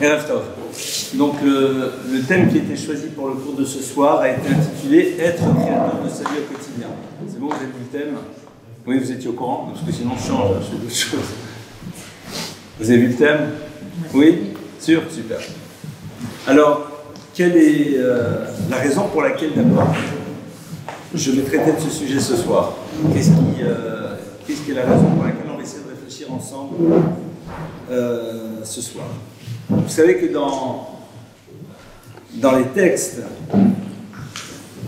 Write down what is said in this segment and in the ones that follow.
Erev Tov. Donc le thème qui a été choisi pour le cours de ce soir a été intitulé « Être créateur de sa vie au quotidien ». C'est bon, vous avez vu le thème? Oui, vous étiez au courant? Parce que sinon je change, je fais d'autres choses. Vous avez vu le thème? Oui? Sûr? Super. Alors, quelle est la raison pour laquelle d'abord je vais traiter de ce sujet ce soir? Qu'est-ce qui est la raison pour laquelle on va essayer de réfléchir ensemble ce soir? Vous savez que dans les textes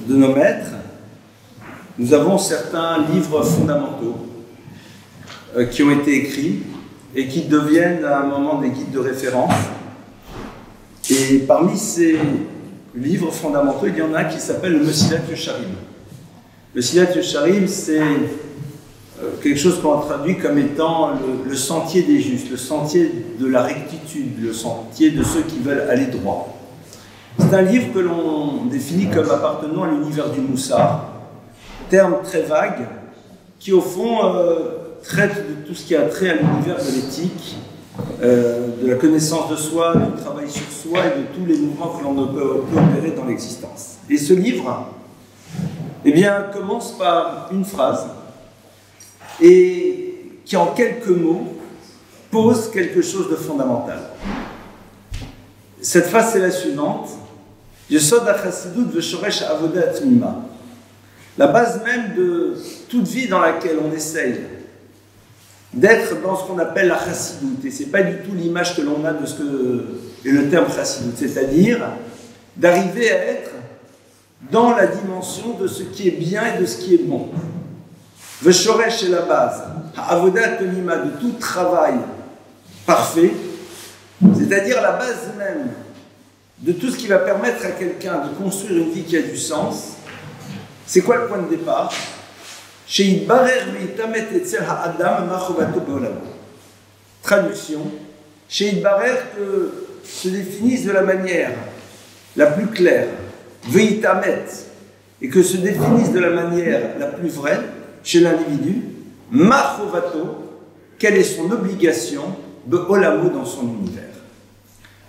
de nos maîtres, nous avons certains livres fondamentaux qui ont été écrits et qui deviennent à un moment des guides de référence. Et parmi ces livres fondamentaux, il y en a un qui s'appelle le Mesilat Yesharim. Le Mesilat Yesharim, c'est quelque chose qu'on traduit comme étant le sentier des justes, le sentier de la rectitude, le sentier de ceux qui veulent aller droit. C'est un livre que l'on définit comme appartenant à l'univers du Moussar, terme très vague, qui au fond traite de tout ce qui a trait à l'univers de l'éthique, de la connaissance de soi, du travail sur soi et de tous les mouvements que l'on peut opérer dans l'existence. Et ce livre, eh bien, commence par une phrase et qui, en quelques mots, pose quelque chose de fondamental. Cette phrase, c'est la suivante. Yesod ha-chassidut v'shoresh avodat mima. La base même de toute vie dans laquelle on essaye d'être dans ce qu'on appelle la chassidut, et ce n'est pas du tout l'image que l'on a de ce que est le terme chassidut, c'est-à-dire d'arriver à être dans la dimension de ce qui est bien et de ce qui est bon. Veshoresh est la base, avodat mima, de tout travail parfait, c'est-à-dire la base même de tout ce qui va permettre à quelqu'un de construire une vie qui a du sens. C'est quoi le point de départ? Traduction. Que se définisse de la manière la plus claire, et que se définisse de la manière la plus vraie chez l'individu, quelle est son obligation be'olamo dans son univers.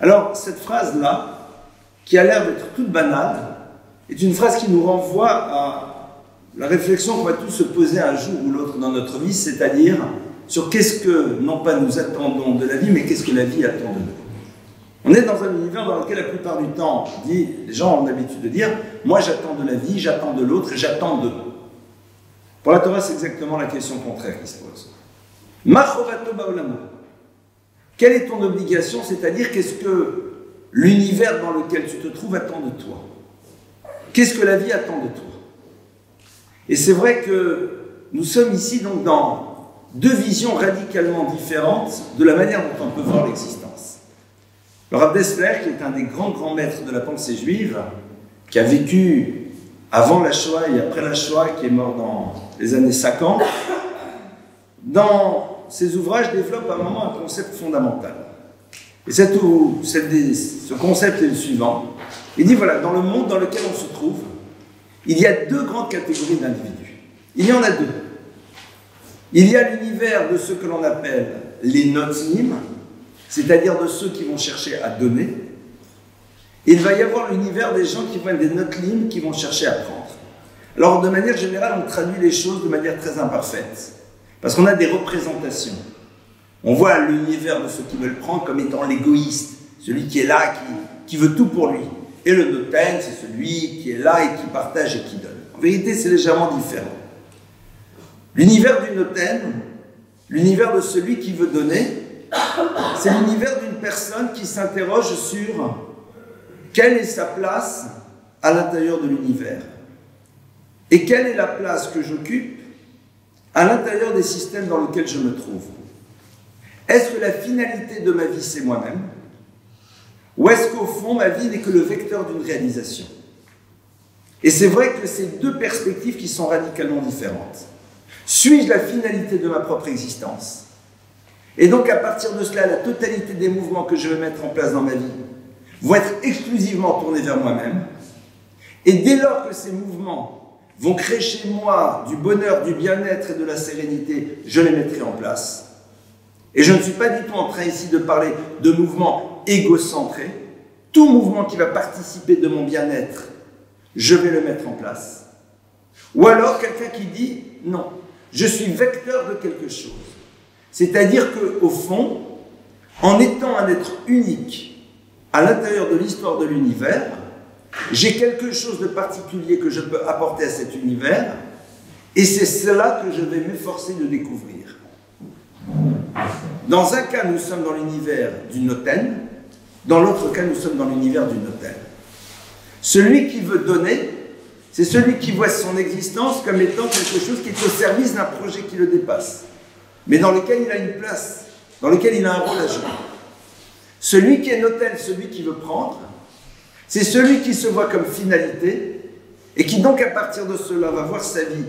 Alors, cette phrase-là, qui a l'air d'être toute banale, est une phrase qui nous renvoie à la réflexion qu'on va tous se poser un jour ou l'autre dans notre vie, c'est-à-dire sur qu'est-ce que, non pas nous attendons de la vie, mais qu'est-ce que la vie attend de nous. On est dans un univers dans lequel la plupart du temps, les gens ont l'habitude de dire « moi j'attends de la vie, j'attends de l'autre et j'attends de ». Pour la Torah, c'est exactement la question contraire qui se pose. « Ma chovato ba'olamo » Quelle est ton obligation, c'est-à-dire qu'est-ce que l'univers dans lequel tu te trouves attend de toi? Qu'est-ce que la vie attend de toi? Et c'est vrai que nous sommes ici donc dans deux visions radicalement différentes de la manière dont on peut voir l'existence. Le Rav Dessler, qui est un des grands maîtres de la pensée juive, qui a vécu avant la Shoah et après la Shoah, qui est mort dans les années 50, dans ses ouvrages développe à un moment un concept fondamental. Et ce concept est le suivant. Il dit, voilà, dans le monde dans lequel on se trouve, il y a deux grandes catégories d'individus. Il y en a deux. Il y a l'univers de ceux que l'on appelle les notnim, c'est-à-dire de ceux qui vont chercher à donner. Et il va y avoir l'univers des gens qui vont être des notlim, qui vont chercher à prendre. Alors, de manière générale, on traduit les choses de manière très imparfaite. Parce qu'on a des représentations. On voit l'univers de ceux qui veulent prendre comme étant l'égoïste, celui qui est là, qui veut tout pour lui. Et le noten, c'est celui qui est là et qui partage et qui donne. En vérité, c'est légèrement différent. L'univers du noten, l'univers de celui qui veut donner, c'est l'univers d'une personne qui s'interroge sur quelle est sa place à l'intérieur de l'univers. Et quelle est la place que j'occupe à l'intérieur des systèmes dans lesquels je me trouve. Est-ce que la finalité de ma vie, c'est moi-même? Ou est-ce qu'au fond, ma vie n'est que le vecteur d'une réalisation? Et c'est vrai que c'est deux perspectives qui sont radicalement différentes. Suis-je la finalité de ma propre existence? Et donc, à partir de cela, la totalité des mouvements que je vais mettre en place dans ma vie vont être exclusivement tournés vers moi-même. Et dès lors que ces mouvements vont créer chez moi du bonheur, du bien-être et de la sérénité, je les mettrai en place. Et je ne suis pas du tout en train ici de parler de mouvements égocentré, tout mouvement qui va participer de mon bien-être, je vais le mettre en place. Ou alors quelqu'un qui dit non, je suis vecteur de quelque chose. C'est-à-dire qu'au fond, en étant un être unique à l'intérieur de l'histoire de l'univers, j'ai quelque chose de particulier que je peux apporter à cet univers, et c'est cela que je vais m'efforcer de découvrir. Dans un cas, nous sommes dans l'univers du Noten, dans l'autre cas, nous sommes dans l'univers du Noten. Celui qui veut donner, c'est celui qui voit son existence comme étant quelque chose qui est au service d'un projet qui le dépasse, mais dans lequel il a une place, dans lequel il a un rôle à jouer. Celui qui est Noten, celui qui veut prendre, c'est celui qui se voit comme finalité et qui donc à partir de cela va voir sa vie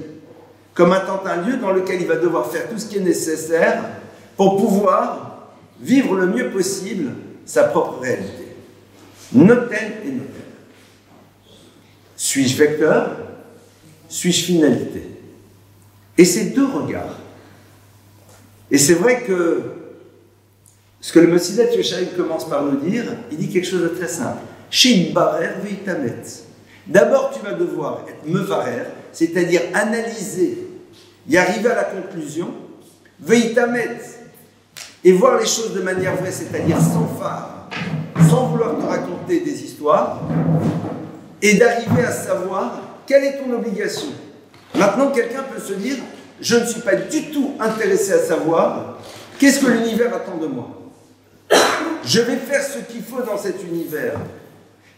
comme étant un lieu dans lequel il va devoir faire tout ce qui est nécessaire pour pouvoir vivre le mieux possible sa propre réalité. Noten et Noten. Suis-je vecteur? Suis-je finalité? Et ces deux regards. Et c'est vrai que ce que le Messilat Yesharim commence par nous dire, il dit quelque chose de très simple. Shin barer veitamet. D'abord, tu vas devoir être mevarer, c'est-à-dire analyser, y arriver à la conclusion, veitamet, et voir les choses de manière vraie, c'est-à-dire sans phare, sans vouloir te raconter des histoires, et d'arriver à savoir quelle est ton obligation. Maintenant, quelqu'un peut se dire, je ne suis pas du tout intéressé à savoir qu'est-ce que l'univers attend de moi. Je vais faire ce qu'il faut dans cet univers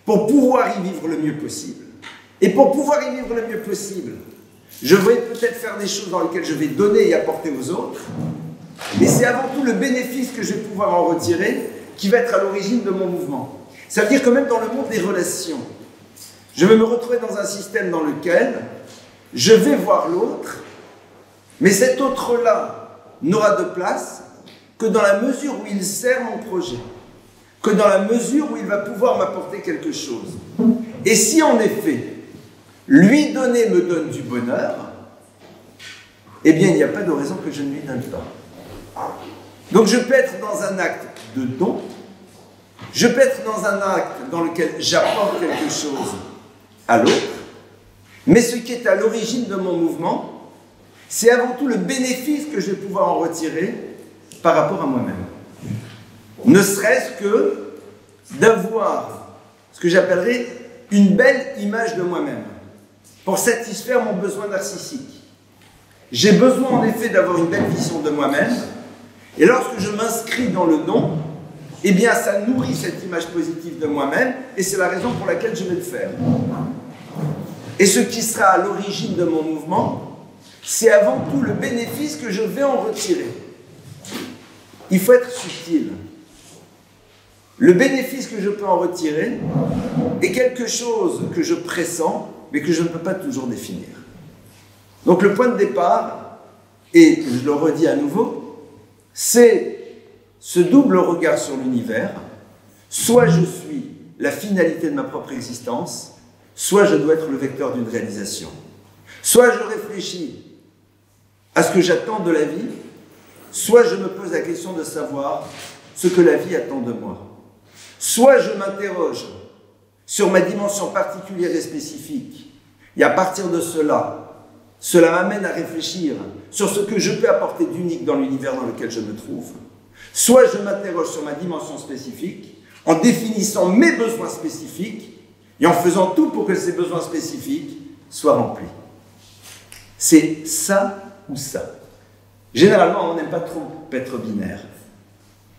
pour pouvoir y vivre le mieux possible. Et pour pouvoir y vivre le mieux possible, je vais peut-être faire des choses dans lesquelles je vais donner et apporter aux autres, mais c'est avant tout le bénéfice que je vais pouvoir en retirer qui va être à l'origine de mon mouvement. Ça veut dire que même dans le monde des relations, je vais me retrouver dans un système dans lequel je vais voir l'autre, mais cet autre-là n'aura de place que dans la mesure où il sert mon projet, que dans la mesure où il va pouvoir m'apporter quelque chose. Et si en effet, lui donner me donne du bonheur, eh bien il n'y a pas de raison que je ne lui donne pas. Donc je peux être dans un acte de don, je peux être dans un acte dans lequel j'apporte quelque chose à l'autre, mais ce qui est à l'origine de mon mouvement, c'est avant tout le bénéfice que je vais pouvoir en retirer par rapport à moi-même. Ne serait-ce que d'avoir ce que j'appellerais une belle image de moi-même pour satisfaire mon besoin narcissique. J'ai besoin en effet d'avoir une belle vision de moi-même, et lorsque je m'inscris dans le don, eh bien ça nourrit cette image positive de moi-même, et c'est la raison pour laquelle je vais le faire. Et ce qui sera à l'origine de mon mouvement, c'est avant tout le bénéfice que je vais en retirer. Il faut être subtil. Le bénéfice que je peux en retirer est quelque chose que je pressens, mais que je ne peux pas toujours définir. Donc le point de départ, et je le redis à nouveau, c'est ce double regard sur l'univers. Soit je suis la finalité de ma propre existence, soit je dois être le vecteur d'une réalisation. Soit je réfléchis à ce que j'attends de la vie, soit je me pose la question de savoir ce que la vie attend de moi. Soit je m'interroge sur ma dimension particulière et spécifique, et à partir de cela, cela m'amène à réfléchir sur ce que je peux apporter d'unique dans l'univers dans lequel je me trouve. Soit je m'interroge sur ma dimension spécifique, en définissant mes besoins spécifiques, et en faisant tout pour que ces besoins spécifiques soient remplis. C'est ça ou ça. Généralement, on n'aime pas trop être binaire.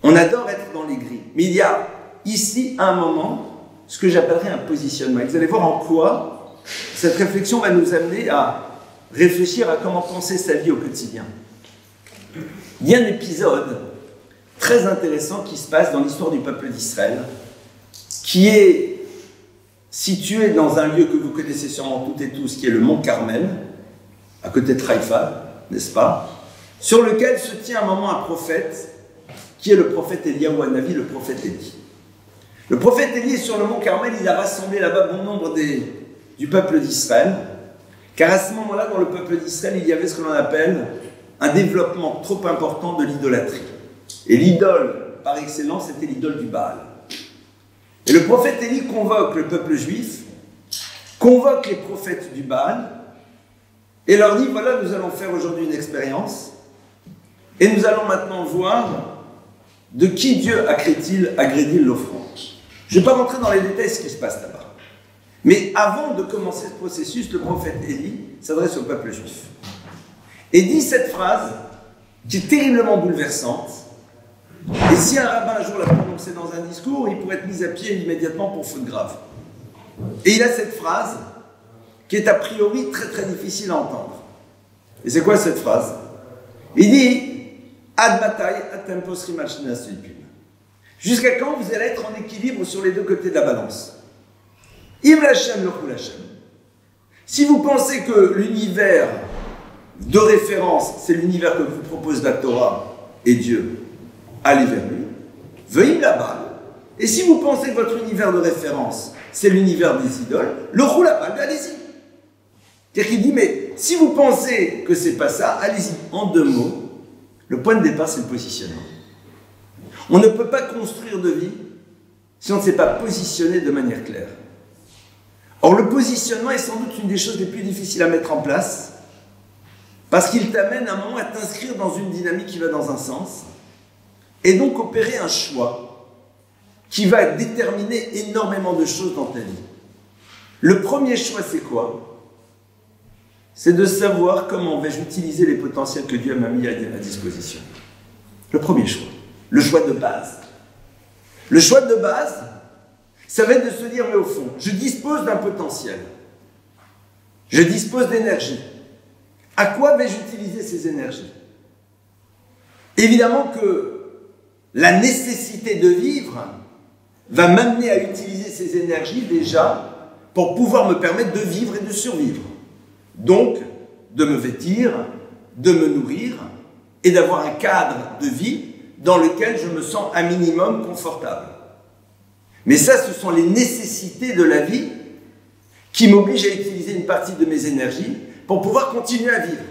On adore être dans les grilles. Mais il y a ici, à un moment, ce que j'appellerais un positionnement. Et vous allez voir en quoi cette réflexion va nous amener à réfléchir à comment penser sa vie au quotidien. Il y a un épisode très intéressant qui se passe dans l'histoire du peuple d'Israël, qui est situé dans un lieu que vous connaissez sûrement toutes et tous, qui est le mont Carmel, à côté de Haïfa, n'est-ce pas, sur lequel se tient à un moment un prophète, qui est le prophète Eliyahu Hanavi, le prophète Élie. Le prophète Élie est sur le mont Carmel, il a rassemblé là-bas bon nombre du peuple d'Israël, car à ce moment-là, dans le peuple d'Israël, il y avait ce que l'on appelle un développement trop important de l'idolâtrie. Et l'idole, par excellence, c'était l'idole du Baal. Et le prophète Élie convoque le peuple juif, convoque les prophètes du Baal, et leur dit, voilà, nous allons faire aujourd'hui une expérience, et nous allons maintenant voir de qui Dieu agrée-t-il l'offrande. Je ne vais pas rentrer dans les détails de ce qui se passe là-bas. Mais avant de commencer ce processus, le prophète Élie s'adresse au peuple juif. Et dit cette phrase, qui est terriblement bouleversante, et si un rabbin un jour l'a prononcée dans un discours, il pourrait être mis à pied immédiatement pour faute grave. Et il a cette phrase, qui est a priori très très difficile à entendre. Et c'est quoi cette phrase? Il dit, Ad matai atem posrim al shne asipim. Jusqu'à quand vous allez être en équilibre sur les deux côtés de la balance? Im lachem lechou lachem. Si vous pensez que l'univers de référence, c'est l'univers que vous propose la Torah et Dieu, allez vers lui. Veuillez la balle. Et si vous pensez que votre univers de référence, c'est l'univers des idoles, le roule la balle, allez-y. C'est-à-dire qu'il dit, mais si vous pensez que c'est pas ça, allez-y. En deux mots, le point de départ, c'est le positionnement. On ne peut pas construire de vie si on ne s'est pas positionné de manière claire. Or, le positionnement est sans doute une des choses les plus difficiles à mettre en place parce qu'il t'amène à un moment à t'inscrire dans une dynamique qui va dans un sens et donc opérer un choix qui va déterminer énormément de choses dans ta vie. Le premier choix, c'est quoi? C'est de savoir comment vais-je utiliser les potentiels que Dieu m'a mis à disposition. Le premier choix. Le choix de base. Le choix de base, ça va être de se dire, mais au fond, je dispose d'un potentiel. Je dispose d'énergie. À quoi vais-je utiliser ces énergies? Évidemment que la nécessité de vivre va m'amener à utiliser ces énergies déjà pour pouvoir me permettre de vivre et de survivre. Donc, de me vêtir, de me nourrir et d'avoir un cadre de vie dans lequel je me sens un minimum confortable. Mais ça, ce sont les nécessités de la vie qui m'obligent à utiliser une partie de mes énergies pour pouvoir continuer à vivre.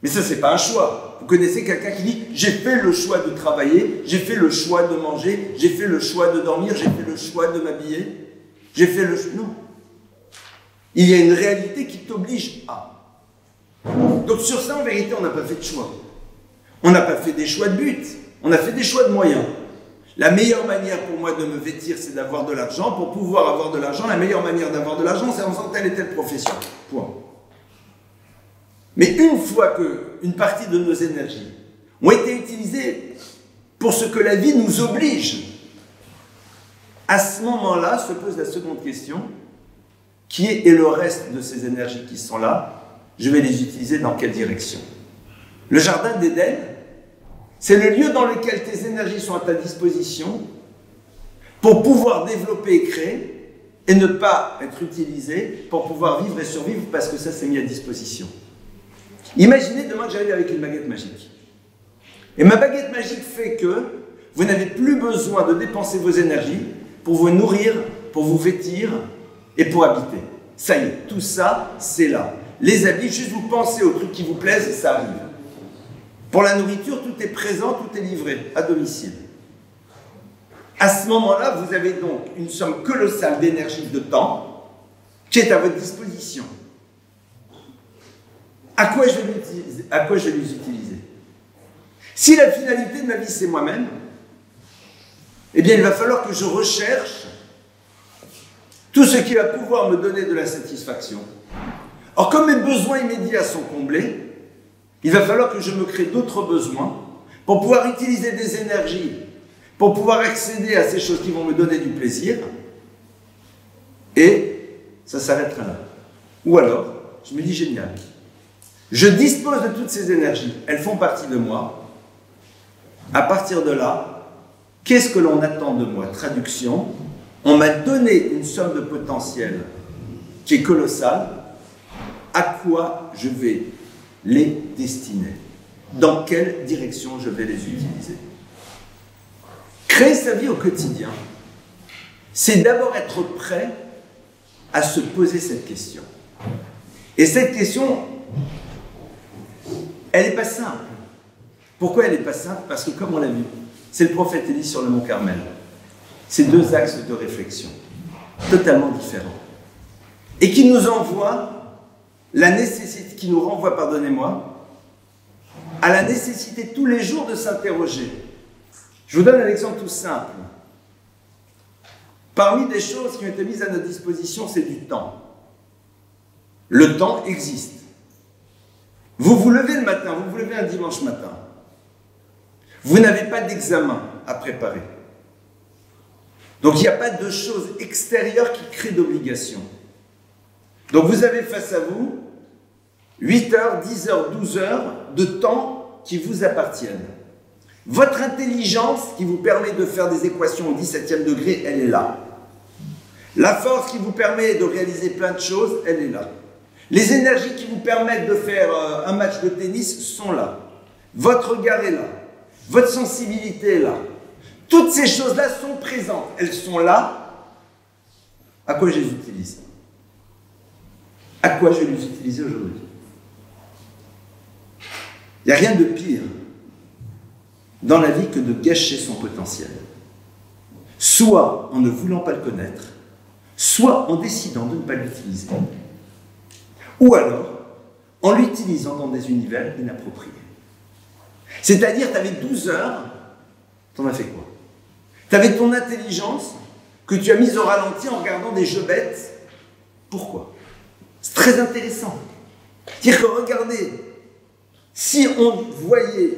Mais ça, c'est pas un choix. Vous connaissez quelqu'un qui dit « j'ai fait le choix de travailler, j'ai fait le choix de manger, j'ai fait le choix de dormir, j'ai fait le choix de m'habiller, j'ai fait le choix... » Non. Il y a une réalité qui t'oblige à. Donc sur ça, en vérité, on n'a pas fait de choix. On n'a pas fait des choix de but, on a fait des choix de moyens. La meilleure manière pour moi de me vêtir, c'est d'avoir de l'argent. Pour pouvoir avoir de l'argent, la meilleure manière d'avoir de l'argent, c'est en faisant telle et telle profession. Point. Mais une fois qu'une partie de nos énergies ont été utilisées pour ce que la vie nous oblige, à ce moment-là se pose la seconde question, qui est, et le reste de ces énergies qui sont là, je vais les utiliser dans quelle direction? Le jardin d'Éden, c'est le lieu dans lequel tes énergies sont à ta disposition pour pouvoir développer et créer et ne pas être utilisées pour pouvoir vivre et survivre parce que ça s'est mis à disposition. Imaginez demain que j'arrive avec une baguette magique. Et ma baguette magique fait que vous n'avez plus besoin de dépenser vos énergies pour vous nourrir, pour vous vêtir et pour habiter. Ça y est, tout ça, c'est là. Les habits, juste vous pensez aux trucs qui vous plaisent et ça arrive. Pour la nourriture, tout est présent, tout est livré à domicile. À ce moment-là, vous avez donc une somme colossale d'énergie, de temps, qui est à votre disposition. À quoi je vais les utiliser? Si la finalité de ma vie, c'est moi-même, eh bien, il va falloir que je recherche tout ce qui va pouvoir me donner de la satisfaction. Or, comme mes besoins immédiats sont comblés, il va falloir que je me crée d'autres besoins pour pouvoir utiliser des énergies, pour pouvoir accéder à ces choses qui vont me donner du plaisir, et ça s'arrêtera là. Ou alors, je me dis génial, je dispose de toutes ces énergies, elles font partie de moi. À partir de là, qu'est-ce que l'on attend de moi? Traduction, on m'a donné une somme de potentiel qui est colossale, à quoi je vais les destiner? Dans quelle direction je vais les utiliser? Créer sa vie au quotidien, c'est d'abord être prêt à se poser cette question. Et cette question, elle n'est pas simple. Pourquoi elle n'est pas simple? Parce que comme on l'a vu, c'est le prophète Élie sur le mont Carmel. C'est deux axes de réflexion totalement différents et qui nous envoient la nécessité, qui nous renvoie, pardonnez-moi, à la nécessité tous les jours de s'interroger. Je vous donne un exemple tout simple. Parmi des choses qui ont été mises à notre disposition, c'est du temps. Le temps existe. Vous vous levez le matin, vous vous levez un dimanche matin. Vous n'avez pas d'examen à préparer. Donc il n'y a pas de choses extérieures qui créent d'obligations. Donc vous avez face à vous 8 heures, 10 heures, 12 heures de temps qui vous appartiennent. Votre intelligence qui vous permet de faire des équations au 17e degré, elle est là. La force qui vous permet de réaliser plein de choses, elle est là. Les énergies qui vous permettent de faire un match de tennis sont là. Votre regard est là. Votre sensibilité est là. Toutes ces choses-là sont présentes. Elles sont là. À quoi je les utilise? À quoi je vais les utiliser aujourd'hui? Il n'y a rien de pire dans la vie que de gâcher son potentiel. Soit en ne voulant pas le connaître, soit en décidant de ne pas l'utiliser. Ou alors, en l'utilisant dans des univers inappropriés. C'est-à-dire, tu avais 12 heures, t'en as fait quoi? Tu avais ton intelligence que tu as mise au ralenti en regardant des jeux bêtes. Pourquoi? C'est très intéressant. C'est-à-dire que regardez, si on voyait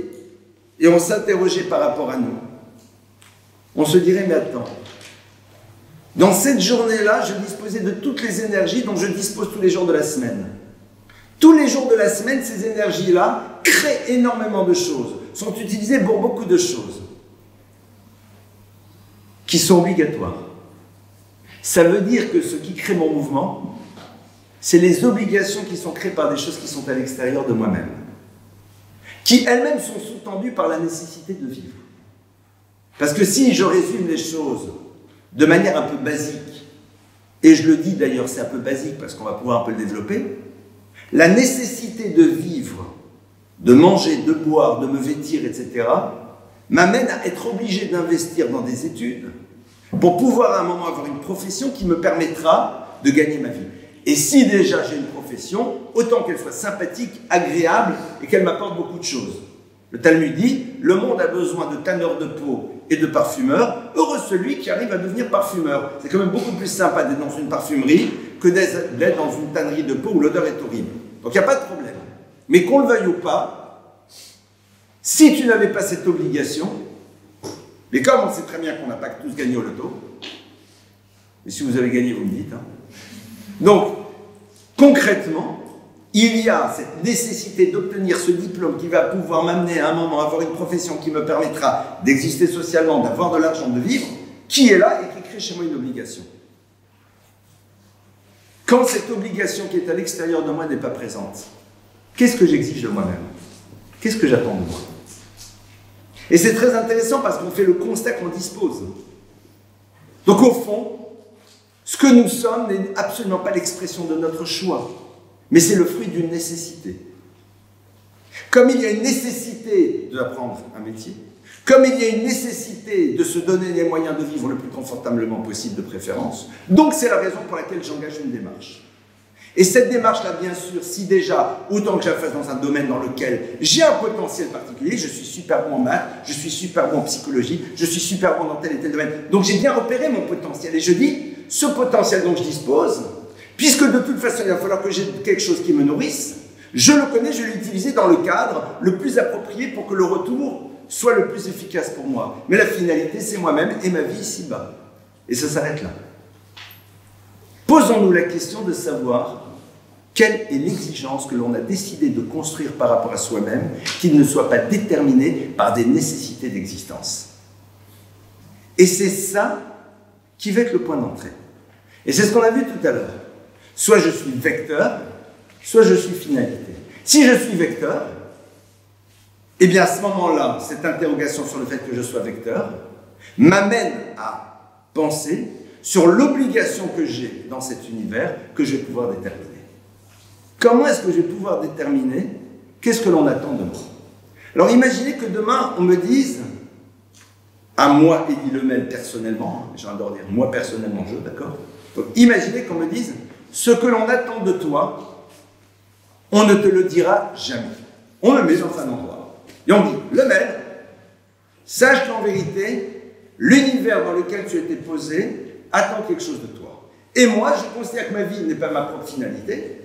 et on s'interrogeait par rapport à nous, on se dirait, mais attends, dans cette journée-là, je disposais de toutes les énergies dont je dispose tous les jours de la semaine. Tous les jours de la semaine, ces énergies-là créent énormément de choses, sont utilisées pour beaucoup de choses qui sont obligatoires. Ça veut dire que ce qui crée mon mouvement, c'est les obligations qui sont créées par des choses qui sont à l'extérieur de moi-même, qui elles-mêmes sont sous-tendues par la nécessité de vivre. Parce que si je résume les choses de manière un peu basique, et je le dis d'ailleurs, c'est un peu basique parce qu'on va pouvoir un peu le développer, la nécessité de vivre, de manger, de boire, de me vêtir, etc., m'amène à être obligé d'investir dans des études pour pouvoir à un moment avoir une profession qui me permettra de gagner ma vie. Et si déjà j'ai une profession, autant qu'elle soit sympathique, agréable et qu'elle m'apporte beaucoup de choses. Le Talmud dit, le monde a besoin de tanneurs de peau et de parfumeurs, heureux celui qui arrive à devenir parfumeur. C'est quand même beaucoup plus sympa d'être dans une parfumerie que d'être dans une tannerie de peau où l'odeur est horrible. Donc il n'y a pas de problème. Mais qu'on le veuille ou pas, si tu n'avais pas cette obligation, mais comme on sait très bien qu'on n'a pas tous gagné au loto, mais si vous avez gagné, vous me dites. Hein. Donc, concrètement, il y a cette nécessité d'obtenir ce diplôme qui va pouvoir m'amener à un moment à avoir une profession qui me permettra d'exister socialement, d'avoir de l'argent, de vivre, qui est là et qui crée chez moi une obligation. Quand cette obligation qui est à l'extérieur de moi n'est pas présente, qu'est-ce que j'exige de moi-même? Qu'est-ce que j'attends de moi? Et c'est très intéressant parce qu'on fait le constat qu'on dispose. Donc au fond, ce que nous sommes n'est absolument pas l'expression de notre choix, mais c'est le fruit d'une nécessité. Comme il y a une nécessité d'apprendre un métier, comme il y a une nécessité de se donner les moyens de vivre le plus confortablement possible de préférence, donc c'est la raison pour laquelle j'engage une démarche. Et cette démarche-là, bien sûr, si déjà, autant que je la fasse dans un domaine dans lequel j'ai un potentiel particulier, je suis super bon en maths, je suis super bon en psychologie, je suis super bon dans tel et tel domaine, donc j'ai bien repéré mon potentiel, et je dis, ce potentiel dont je dispose, puisque de toute façon il va falloir que j'ai quelque chose qui me nourrisse, je le connais, je vais l'utiliser dans le cadre le plus approprié pour que le retour soit le plus efficace pour moi. Mais la finalité, c'est moi-même et ma vie ici-bas. Et ça s'arrête là. Posons-nous la question de savoir quelle est l'exigence que l'on a décidé de construire par rapport à soi-même, qu'il ne soit pas déterminé par des nécessités d'existence. Et c'est ça qui va être le point d'entrée. Et c'est ce qu'on a vu tout à l'heure. Soit je suis vecteur, soit je suis finalité. Si je suis vecteur, eh bien à ce moment-là, cette interrogation sur le fait que je sois vecteur m'amène à penser sur l'obligation que j'ai dans cet univers que je vais pouvoir déterminer. Comment est-ce que je vais pouvoir déterminer qu'est-ce que l'on attend de moi? Alors imaginez que demain on me dise à moi, Elie Lemel, personnellement, j'adore dire moi personnellement, d'accord? Donc imaginez qu'on me dise, ce que l'on attend de toi, on ne te le dira jamais. On le met dans un endroit. Et on dit, Lemel, sache qu'en vérité, l'univers dans lequel tu as été posé attend quelque chose de toi. Et moi, je considère que ma vie n'est pas ma propre finalité,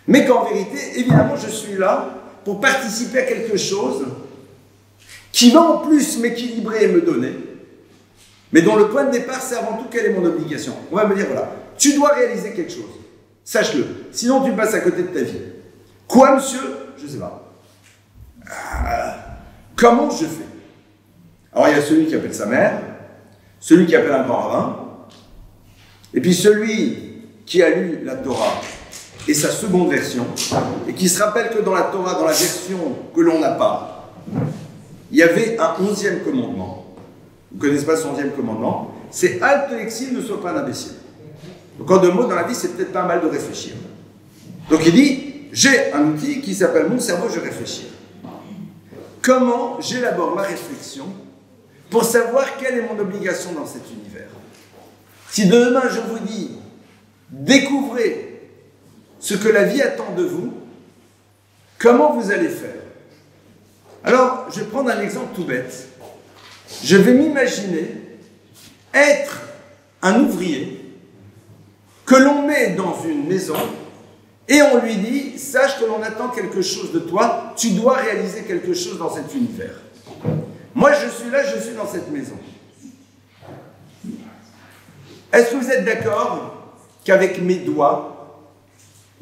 mais qu'en vérité, évidemment, je suis là pour participer à quelque chose qui va en plus m'équilibrer et me donner, mais dont le point de départ, c'est avant tout quelle est mon obligation. On va me dire, voilà, tu dois réaliser quelque chose. Sache-le. Sinon, tu passes à côté de ta vie. Quoi, monsieur? Je ne sais pas. Comment je fais? Alors, il y a celui qui appelle sa mère, celui qui appelle un grand rabbin, et puis celui qui a lu la Torah et sa seconde version, et qui se rappelle que dans la Torah, dans la version que l'on n'a pas, il y avait un 11e commandement. Vous ne connaissez pas ce 11e commandement? C'est « Halte l'exil, ne sois pas un imbécile ». Donc en deux mots, dans la vie, c'est peut-être pas mal de réfléchir. Donc il dit « J'ai un outil qui s'appelle mon cerveau, je réfléchis ». Comment j'élabore ma réflexion pour savoir quelle est mon obligation dans cet univers? Si demain je vous dis « Découvrez ce que la vie attend de vous », comment vous allez faire? Alors, je vais prendre un exemple tout bête. Je vais m'imaginer être un ouvrier que l'on met dans une maison et on lui dit « Sache que l'on attend quelque chose de toi, tu dois réaliser quelque chose dans cet univers. » Moi, je suis là, je suis dans cette maison. Est-ce que vous êtes d'accord qu'avec mes doigts,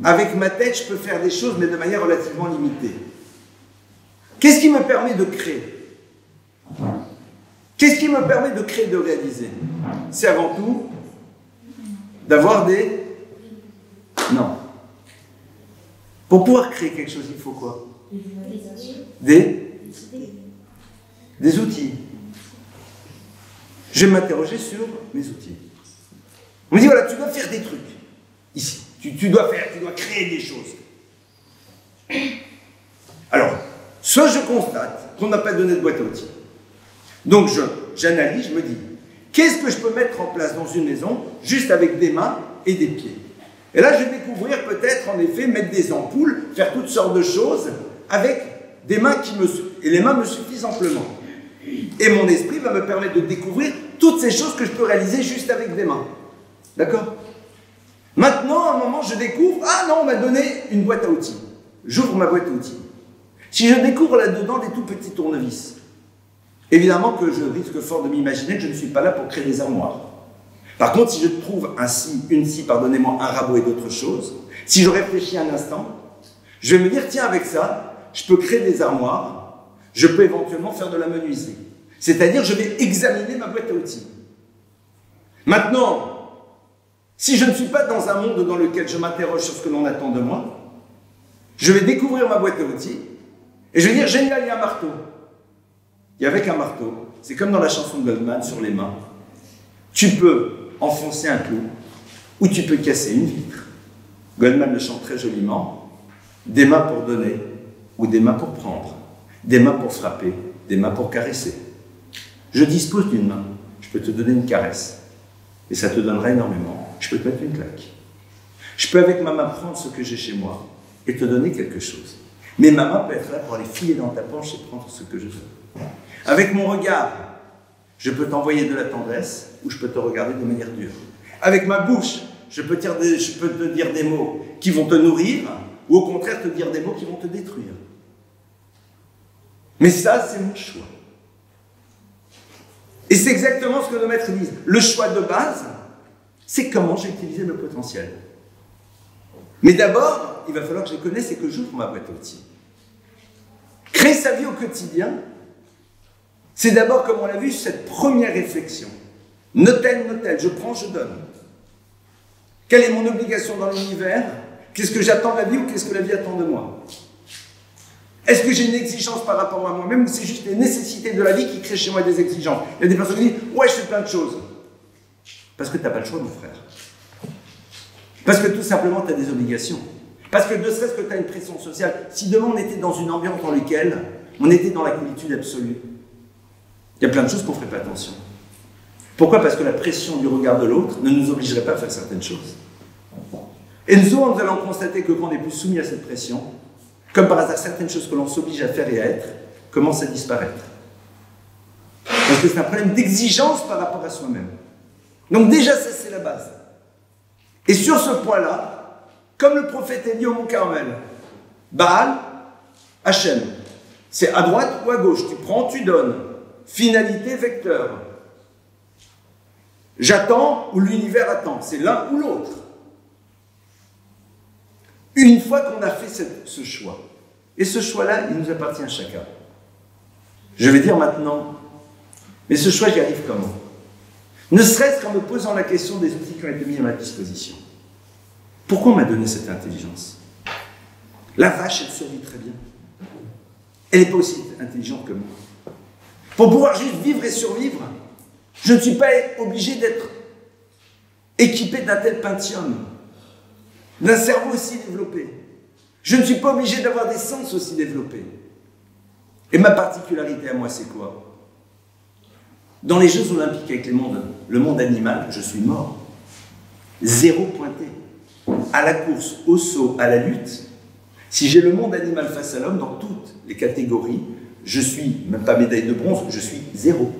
avec ma tête, je peux faire des choses, mais de manière relativement limitée? Qu'est-ce qui me permet de créer? Qu'est-ce qui me permet de créer, de réaliser? C'est avant tout d'avoir des... Non. Pour pouvoir créer quelque chose, il faut quoi? Des outils. Je vais m'interroger sur mes outils. On me dit, voilà, tu dois faire des trucs. Ici. Tu dois créer des choses. Alors, soit je constate qu'on n'a pas donné de boîte à outils. Donc j'analyse, je me dis, qu'est-ce que je peux mettre en place dans une maison juste avec des mains et des pieds? Et là, je vais découvrir peut-être, en effet, mettre des ampoules, faire toutes sortes de choses avec des mains et les mains me suffisent amplement. Et mon esprit va me permettre de découvrir toutes ces choses que je peux réaliser juste avec des mains. D'accord? Maintenant, à un moment, je découvre, ah non, on m'a donné une boîte à outils. J'ouvre ma boîte à outils. Si je découvre là-dedans des tout petits tournevis, évidemment que je risque fort de m'imaginer que je ne suis pas là pour créer des armoires. Par contre, si je trouve un rabot et d'autres choses, si je réfléchis un instant, je vais me dire, tiens, avec ça, je peux créer des armoires, je peux éventuellement faire de la menuiserie. C'est-à-dire, je vais examiner ma boîte à outils. Maintenant, si je ne suis pas dans un monde dans lequel je m'interroge sur ce que l'on attend de moi, je vais découvrir ma boîte à outils et je vais dire, génial, il y a un marteau. Et avec un marteau, c'est comme dans la chanson de Goldman, sur les mains. Tu peux enfoncer un clou ou tu peux casser une vitre. Goldman le chante très joliment. Des mains pour donner ou des mains pour prendre. Des mains pour frapper, des mains pour caresser. Je dispose d'une main, je peux te donner une caresse. Et ça te donnera énormément. Je peux te mettre une claque. Je peux avec ma main prendre ce que j'ai chez moi et te donner quelque chose. Mais ma main peut être là pour aller filer dans ta poche et prendre ce que je veux. Avec mon regard, je peux t'envoyer de la tendresse ou je peux te regarder de manière dure. Avec ma bouche, je peux te dire des mots qui vont te nourrir ou au contraire te dire des mots qui vont te détruire. Mais ça, c'est mon choix. Et c'est exactement ce que nos maîtres disent. Le choix de base, c'est comment j'ai utilisé le potentiel. Mais d'abord, il va falloir que je les connaisse et que j'ouvre ma boîte à outils. Créer sa vie au quotidien, c'est d'abord, comme on l'a vu, cette première réflexion. Notel, je prends, je donne. Quelle est mon obligation dans l'univers? Qu'est-ce que j'attends de la vie ou qu'est-ce que la vie attend de moi? Est-ce que j'ai une exigence par rapport à moi-même ou c'est juste les nécessités de la vie qui créent chez moi des exigences? Il y a des personnes qui disent « Ouais, je fais plein de choses. » Parce que tu n'as pas le choix, mon frère. Parce que tout simplement, tu as des obligations. Parce que ne serait-ce que tu as une pression sociale. Si demain on était dans une ambiance dans laquelle on était dans la quiétude absolue, Il y a plein de choses qu'on ne ferait pas attention. Pourquoi? Parce que la pression du regard de l'autre ne nous obligerait pas à faire certaines choses. Et nous allons constater que quand on est plus soumis à cette pression, comme par hasard, certaines choses que l'on s'oblige à faire et à être commencent à disparaître. Parce que c'est un problème d'exigence par rapport à soi-même. Donc déjà, ça c'est la base. Et sur ce point-là, comme le prophète Élie au mont Carmel, Baal, Hachem, c'est à droite ou à gauche, tu prends, tu donnes. Finalité, vecteur. J'attends ou l'univers attend, c'est l'un ou l'autre. Une fois qu'on a fait ce choix, et ce choix-là, il nous appartient à chacun. Je vais dire maintenant, mais ce choix, j'y arrive comment? Ne serait-ce qu'en me posant la question des outils qui ont été mis à ma disposition. Pourquoi on m'a donné cette intelligence? La vache, elle survit très bien. Elle n'est pas aussi intelligente que moi. Pour pouvoir juste vivre et survivre, je ne suis pas obligé d'être équipé d'un tel Pentium, d'un cerveau aussi développé. Je ne suis pas obligé d'avoir des sens aussi développés. Et ma particularité à moi, c'est quoi? Dans les Jeux Olympiques avec le monde animal, je suis mort. 0 pointé. À la course, au saut, à la lutte, si j'ai le monde animal face à l'homme, dans toutes les catégories, je suis, même pas médaille de bronze, je suis 0.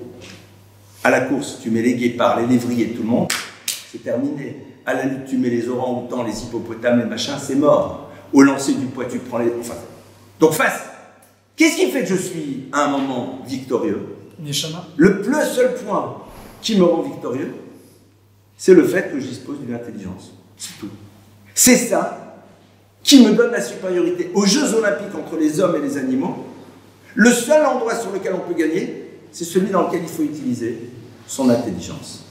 À la course, tu mets les guépards, les lévriers, tout le monde, c'est terminé. À la lutte, tu mets les orang-outans, les hippopotames, les machins, c'est mort. Au lancer du poids, tu prends les... Enfin, donc face. Qu'est-ce qui fait que je suis, à un moment, victorieux? Le seul point qui me rend victorieux, c'est le fait que je dispose d'une intelligence. C'est tout. C'est ça qui me donne la supériorité. Aux Jeux Olympiques entre les hommes et les animaux, le seul endroit sur lequel on peut gagner, c'est celui dans lequel il faut utiliser son intelligence.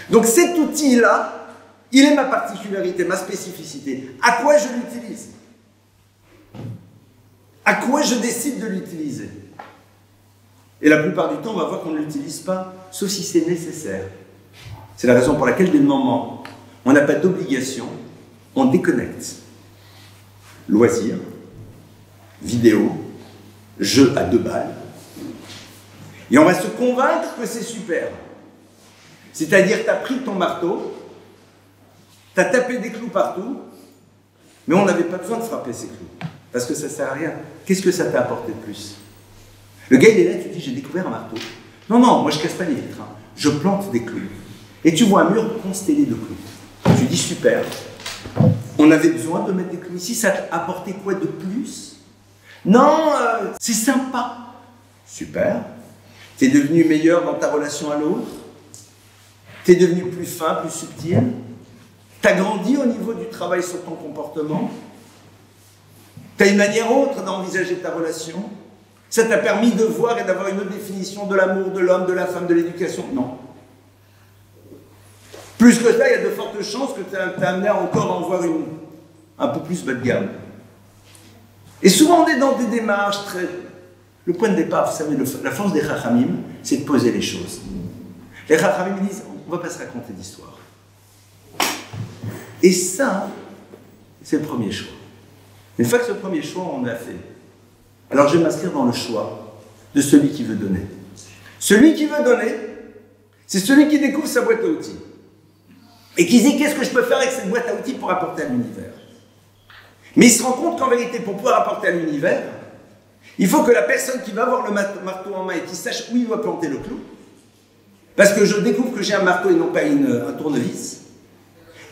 Donc cet outil-là, il est ma particularité, ma spécificité. À quoi je l'utilise? À quoi je décide de l'utiliser? Et la plupart du temps, on va voir qu'on ne l'utilise pas, sauf si c'est nécessaire. C'est la raison pour laquelle, dès le moment où on n'a pas d'obligation, on déconnecte. Loisirs, vidéos, jeux à 2 balles. Et on va se convaincre que c'est super. C'est-à-dire, tu as pris ton marteau, tu as tapé des clous partout, mais on n'avait pas besoin de frapper ces clous, parce que ça ne sert à rien. Qu'est-ce que ça t'a apporté de plus? Le gars, il est là, tu dis, j'ai découvert un marteau. Non, non, moi je ne casse pas les vitres, hein. Je plante des clous. Et tu vois un mur constellé de clous. Tu dis, super, on avait besoin de mettre des clous ici, ça t'a apporté quoi de plus? Non, c'est sympa. Super. Tu es devenu meilleur dans ta relation à l'autre. Tu es devenu plus fin, plus subtil. Tu as grandi au niveau du travail sur ton comportement. Tu as une manière autre d'envisager ta relation. Ça t'a permis de voir et d'avoir une autre définition de l'amour, de l'homme, de la femme, de l'éducation? Non. Plus que ça, il y a de fortes chances que tu as amené encore à en voir un peu plus bas de gamme. Et souvent, on est dans des démarches très... Le point de départ, vous savez, la force des Chachamim, c'est de poser les choses. Les Chachamim disent, on ne va pas se raconter d'histoire. Et ça, c'est le premier choix. Une fois que ce premier choix, on l'a fait, alors je vais m'inscrire dans le choix de celui qui veut donner. Celui qui veut donner, c'est celui qui découvre sa boîte à outils. Et qui dit, qu'est-ce que je peux faire avec cette boîte à outils pour apporter à l'univers? Mais il se rend compte qu'en vérité, pour pouvoir apporter à l'univers, il faut que la personne qui va avoir le marteau en main et qui sache où il doit planter le clou, parce que je découvre que j'ai un marteau et non pas un tournevis,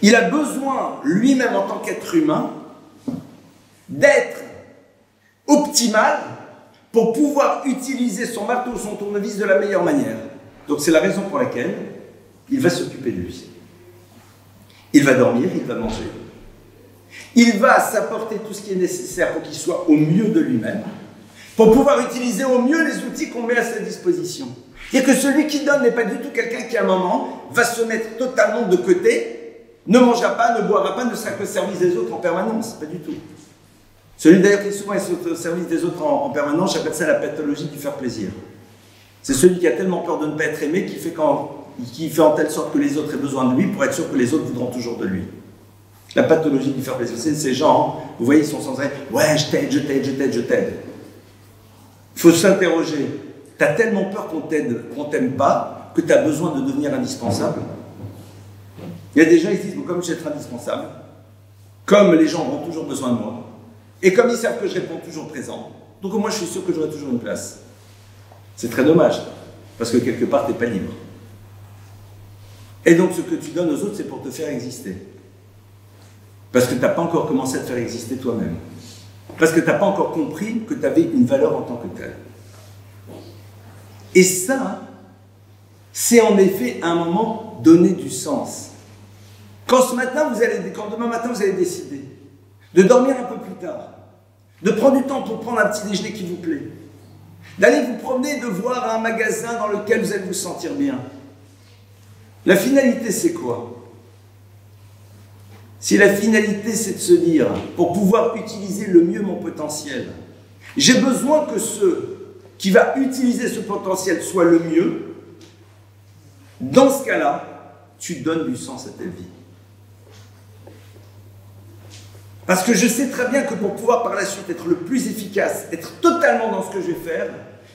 il a besoin, lui-même en tant qu'être humain, d'être optimal pour pouvoir utiliser son marteau ou son tournevis de la meilleure manière. Donc c'est la raison pour laquelle il va s'occuper de lui. Il va dormir, il va manger. Il va s'apporter tout ce qui est nécessaire pour qu'il soit au mieux de lui-même, pour pouvoir utiliser au mieux les outils qu'on met à sa disposition. C'est-à-dire que celui qui donne n'est pas du tout quelqu'un qui, à un moment, va se mettre totalement de côté, ne mangera pas, ne boira pas, ne sera qu'au service des autres en permanence. Pas du tout. Celui d'ailleurs qui souvent est au service des autres en permanence, j'appelle ça la pathologie du faire plaisir. C'est celui qui a tellement peur de ne pas être aimé qui fait en telle sorte que les autres aient besoin de lui pour être sûr que les autres voudront toujours de lui. La pathologie du faire plaisir, c'est ces gens, vous voyez, ils sont sans arrêt, ouais, je t'aide, je t'aide, je t'aide, je t'aide. Il faut s'interroger. tu as tellement peur qu'on t'aime pas, que tu as besoin de devenir indispensable. Il y a des gens qui disent, bon, comme je vais être indispensable, comme les gens auront toujours besoin de moi, et comme ils savent que je réponds toujours présent, donc moi je suis sûr que j'aurai toujours une place. C'est très dommage, parce que quelque part tu n'es pas libre. Et donc ce que tu donnes aux autres, c'est pour te faire exister. Parce que tu n'as pas encore commencé à te faire exister toi-même. Parce que tu n'as pas encore compris que tu avais une valeur en tant que telle. Et ça, c'est en effet à un moment donner du sens. Quand demain matin vous allez décider de dormir un peu plus tard, de prendre du temps pour prendre un petit déjeuner qui vous plaît, d'aller vous promener, de voir un magasin dans lequel vous allez vous sentir bien. La finalité, c'est quoi? Si la finalité, c'est de se dire, pour pouvoir utiliser le mieux mon potentiel, j'ai besoin que ce qui va utiliser ce potentiel soit le mieux, dans ce cas-là, tu donnes du sens à ta vie. Parce que je sais très bien que pour pouvoir par la suite être le plus efficace, être totalement dans ce que je vais faire,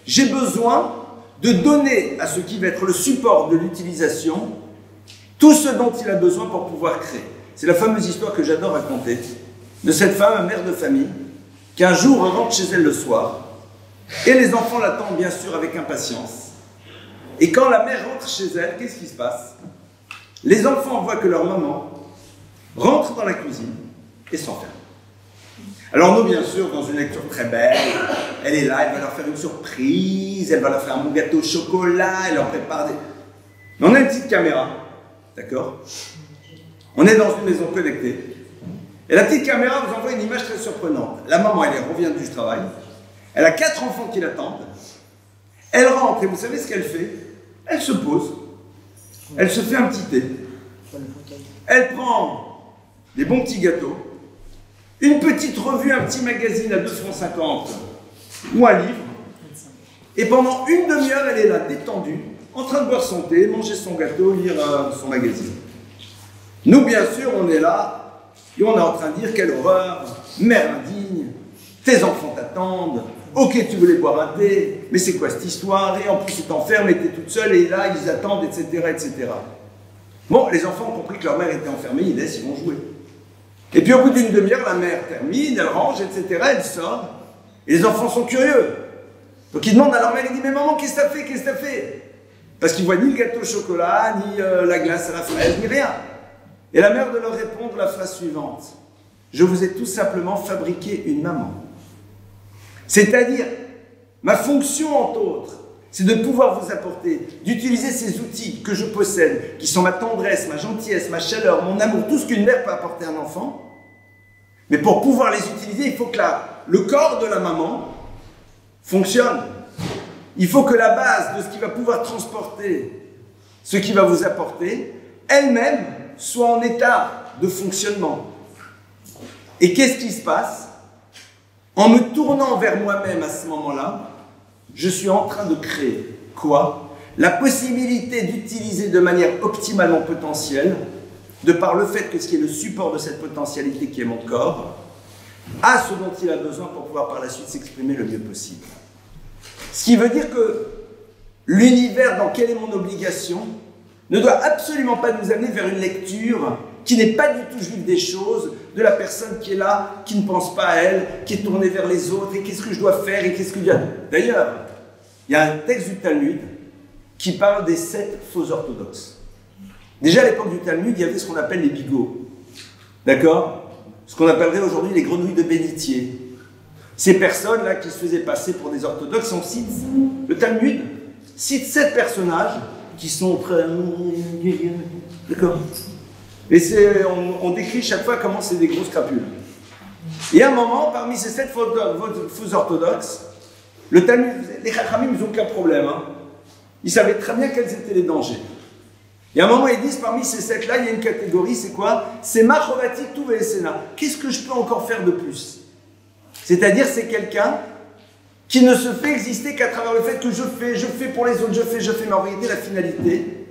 j'ai besoin de donner à ce qui va être le support de l'utilisation tout ce dont il a besoin pour pouvoir créer. C'est la fameuse histoire que j'adore raconter de cette femme, mère de famille, qui un jour rentre chez elle le soir, et les enfants l'attendent bien sûr avec impatience. Et quand la mère rentre chez elle, qu'est-ce qui se passe? Les enfants voient que leur maman rentre dans la cuisine et s'enferme. Alors nous, bien sûr, dans une lecture très belle, elle est là, elle va leur faire une surprise, elle va leur faire un bon gâteau au chocolat, elle leur prépare des... Mais on a une petite caméra, d'accord? On est dans une maison connectée. Et la petite caméra vous envoie une image très surprenante. La maman, elle revient du travail. Elle a 4 enfants qui l'attendent. Elle rentre et vous savez ce qu'elle fait? Elle se pose. Elle se fait un petit thé. Elle prend des bons petits gâteaux, une petite revue, un petit magazine à 2,50 € ou un livre. Et pendant une demi-heure, elle est là, détendue, en train de boire son thé, manger son gâteau, lire son magazine. Nous, bien sûr, on est là et on est en train de dire quelle horreur, mère indigne, tes enfants t'attendent, ok, tu voulais boire un thé, mais c'est quoi cette histoire? Et en plus, tu t'enfermes et t'es toute seule et là, ils attendent, etc., etc. Bon, les enfants ont compris que leur mère était enfermée, ils laissent, ils vont jouer. Et puis au bout d'une demi-heure, la mère termine, elle range, etc., elle sort, et les enfants sont curieux. Donc ils demandent à leur mère, ils disent, mais maman, qu'est-ce que t'as fait? Qu'est-ce que t'as fait? Parce qu'ils voient ni le gâteau au chocolat, ni la glace à la fraise, ni rien. Et la mère de leur répondre la phrase suivante: je vous ai tout simplement fabriqué une maman. C'est-à-dire, ma fonction entre autres, c'est de pouvoir vous apporter, d'utiliser ces outils que je possède, qui sont ma tendresse, ma gentillesse, ma chaleur, mon amour, tout ce qu'une mère peut apporter à un enfant. Mais pour pouvoir les utiliser, il faut que le corps de la maman fonctionne. Il faut que la base de ce qui va pouvoir transporter, ce qui va vous apporter, elle-même soit en état de fonctionnement. Et qu'est-ce qui se passe? En me tournant vers moi-même à ce moment-là, je suis en train de créer quoi? La possibilité d'utiliser de manière optimale mon potentiel, de par le fait que ce qui est le support de cette potentialité qui est mon corps, a ce dont il a besoin pour pouvoir par la suite s'exprimer le mieux possible. Ce qui veut dire que l'univers dans quelle est mon obligation ne doit absolument pas nous amener vers une lecture qui n'est pas du tout juive des choses, de la personne qui est là, qui ne pense pas à elle, qui est tournée vers les autres, et qu'est-ce que je dois faire, et qu'est-ce que... D'ailleurs, il y a un texte du Talmud qui parle des 7 faux orthodoxes. Déjà à l'époque du Talmud, il y avait ce qu'on appelle les bigots. D'accord? Ce qu'on appellerait aujourd'hui les grenouilles de bénitier. Ces personnes-là qui se faisaient passer pour des orthodoxes, le Talmud cite 7 personnages qui sont très... D'accord? Et on décrit chaque fois comment c'est des grosses crapules. Et à un moment, parmi ces 7 faux orthodoxes, le Talmud, les Chachamim, ils n'ont aucun problème. Hein. Ils savaient très bien quels étaient les dangers. Et à un moment, ils disent, parmi ces 7-là, il y a une catégorie, c'est quoi? C'est Machovati Tuve Esena. Qu'est-ce que je peux encore faire de plus? C'est-à-dire, c'est quelqu'un qui ne se fait exister qu'à travers le fait que je fais pour les autres, je fais. Mais en réalité, la finalité,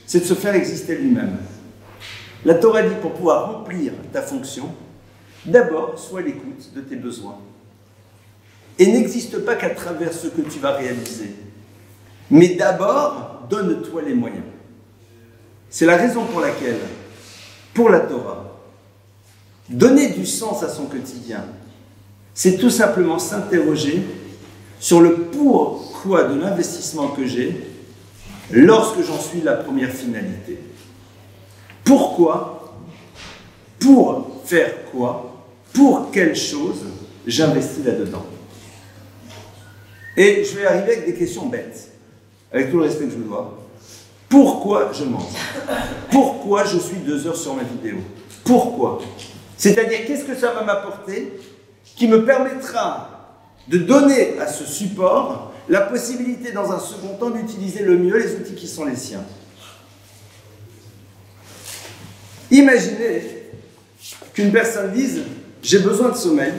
c'est de se faire exister lui-même. La Torah dit, pour pouvoir remplir ta fonction, d'abord, sois à l'écoute de tes besoins. Et n'existe pas qu'à travers ce que tu vas réaliser. Mais d'abord, donne-toi les moyens. C'est la raison pour laquelle, pour la Torah, donner du sens à son quotidien, c'est tout simplement s'interroger sur le pourquoi de l'investissement que j'ai lorsque j'en suis la première finalité. Pourquoi? Pour faire quoi? Pour quelle chose j'investis là-dedans? Et je vais arriver avec des questions bêtes, avec tout le respect que je vous dois. Pourquoi je mange? Pourquoi je suis 2 heures sur ma vidéo? Pourquoi? C'est-à-dire, qu'est-ce que ça va m'apporter qui me permettra de donner à ce support la possibilité, dans un second temps, d'utiliser le mieux les outils qui sont les siens. Imaginez qu'une personne dise « j'ai besoin de sommeil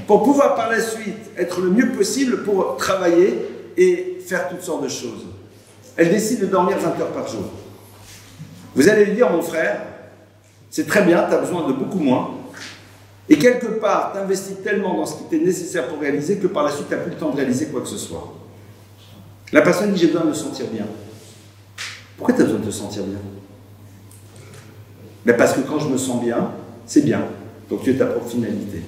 pour pouvoir par la suite être le mieux possible pour travailler et faire toutes sortes de choses. » Elle décide de dormir 20 heures par jour. Vous allez lui dire « mon frère, c'est très bien, tu as besoin de beaucoup moins. » Et quelque part, tu investis tellement dans ce qui t'est nécessaire pour réaliser que par la suite, tu n'as plus le temps de réaliser quoi que ce soit. La personne dit, j'ai besoin de me sentir bien. Pourquoi tu as besoin de te sentir bien? Ben parce que quand je me sens bien, c'est bien. Donc tu es ta propre finalité.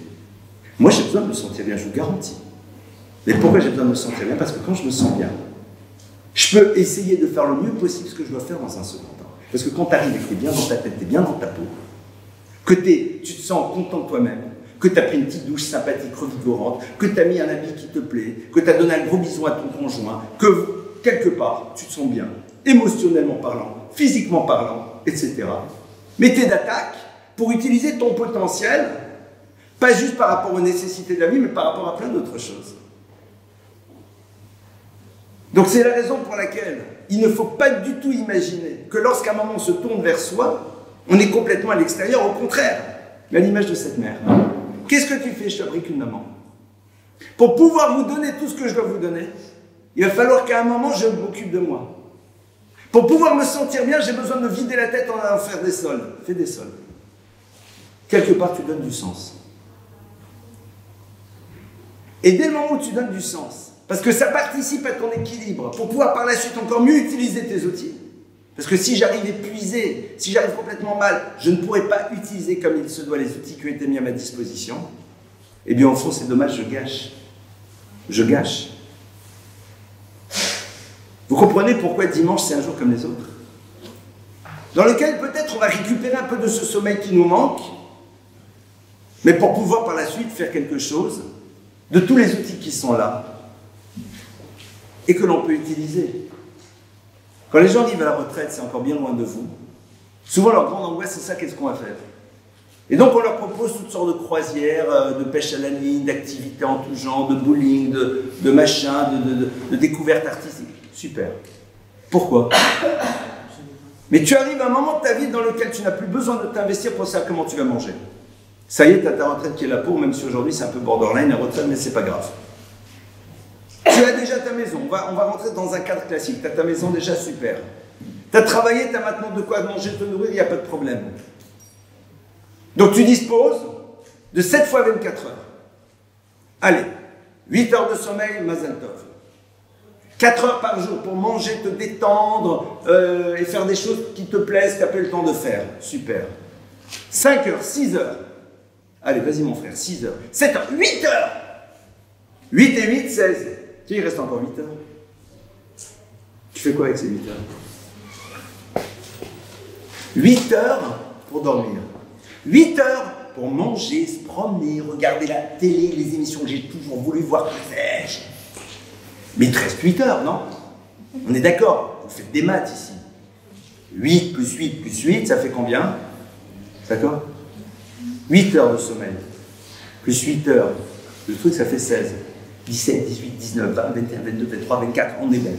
Moi, j'ai besoin de me sentir bien, je vous garantis. Mais pourquoi j'ai besoin de me sentir bien? Parce que quand je me sens bien, je peux essayer de faire le mieux possible ce que je dois faire dans un second temps. Parce que quand tu arrives et que tu es bien dans ta tête, tu es bien dans ta peau, que tu te sens content de toi-même, que tu as pris une petite douche sympathique, revigorante, que tu as mis un habit qui te plaît, que tu as donné un gros bisou à ton conjoint, que quelque part, tu te sens bien, émotionnellement parlant, physiquement parlant, etc. Mais tu es d'attaque pour utiliser ton potentiel, pas juste par rapport aux nécessités de la vie, mais par rapport à plein d'autres choses. Donc c'est la raison pour laquelle il ne faut pas du tout imaginer que lorsqu'à un moment on se tourne vers soi, on est complètement à l'extérieur, au contraire. Mais à l'image de cette mère. Qu'est-ce que tu fais? Je fabrique une maman. Pour pouvoir vous donner tout ce que je dois vous donner, il va falloir qu'à un moment, je m'occupe de moi. Pour pouvoir me sentir bien, j'ai besoin de me vider la tête en allant faire des sols. Fais des sols. Quelque part, tu donnes du sens. Et dès le moment où tu donnes du sens, parce que ça participe à ton équilibre, pour pouvoir par la suite encore mieux utiliser tes outils, parce que si j'arrive épuisé, si j'arrive complètement mal, je ne pourrais pas utiliser comme il se doit les outils qui ont été mis à ma disposition, eh bien au fond c'est dommage, je gâche. Je gâche. Vous comprenez pourquoi dimanche c'est un jour comme les autres? Dans lequel peut-être on va récupérer un peu de ce sommeil qui nous manque, mais pour pouvoir par la suite faire quelque chose de tous les outils qui sont là et que l'on peut utiliser. Quand les gens arrivent à la retraite, c'est encore bien loin de vous. Souvent, leur grande angoisse, c'est ça, qu'est-ce qu'on va faire? Et donc, on leur propose toutes sortes de croisières, de pêche à la ligne, d'activités en tout genre, de bowling, de machin, de découvertes artistiques. Super. Pourquoi? Mais tu arrives à un moment de ta vie dans lequel tu n'as plus besoin de t'investir pour savoir comment tu vas manger. Ça y est, tu as ta retraite qui est là pour, même si aujourd'hui c'est un peu borderline, la retraite, mais c'est pas grave. Tu as déjà ta maison, on va rentrer dans un cadre classique, tu as ta maison déjà super. Tu as travaillé, tu as maintenant de quoi manger, te nourrir, il n'y a pas de problème. Donc tu disposes de 7 fois 24 heures. Allez, 8 heures de sommeil, Mazal Tov. 4 heures par jour pour manger, te détendre et faire des choses qui te plaisent, tu n'as pas eu le temps de faire. Super. 5 heures, 6 heures. Allez, vas-y mon frère, 6 heures. 7 heures, 8 heures. 8 et 8, 16. Tiens, il reste encore 8 heures. Tu fais quoi avec ces 8 heures? 8 heures pour dormir. 8 heures pour manger, se promener, regarder la télé, les émissions que j'ai toujours voulu voir, que fais-je? Mais il te reste 8 heures, non? On est d'accord, vous faites des maths ici. 8 plus 8 plus 8, ça fait combien? D'accord? 8 heures de sommeil, plus 8 heures, le truc ça fait 16. 17, 18, 19, 20, 21, 22, 23, 24, on est bon.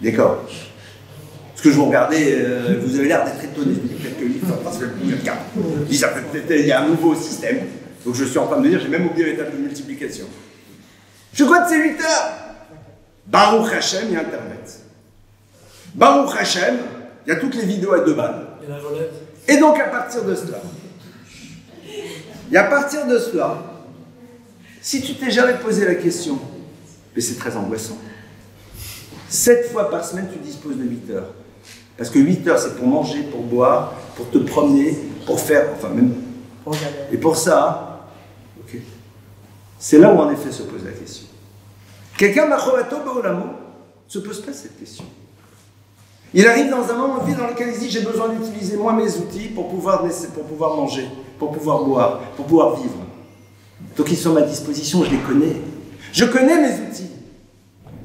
D'accord? Parce que je vous regardais, vous avez l'air d'être étonné, je me dis peut-être que 8, parce que le 4. Je dis, ça peut peut-être, il y a un nouveau système. Donc je suis en train de me dire, j'ai même oublié l'étape de multiplication. Je compte ces 8 heures. Baruch Hashem, il y a Internet. Baruch Hashem, il y a toutes les vidéos à 2 balles. Et donc à partir de cela, si tu t'es jamais posé la question, mais c'est très angoissant. 7 fois par semaine, tu disposes de 8 heures. Parce que 8 heures, c'est pour manger, pour boire, pour te promener, pour faire, enfin même... Et pour ça, okay, c'est là où en effet se pose la question. Quelqu'un, Machovato Baolamo, ne se pose pas cette question. Il arrive dans un moment de vie dans lequel il dit j'ai besoin d'utiliser moi mes outils pour pouvoir manger, pour pouvoir boire, pour pouvoir vivre. Donc ils sont à ma disposition, je les connais. Je connais mes outils.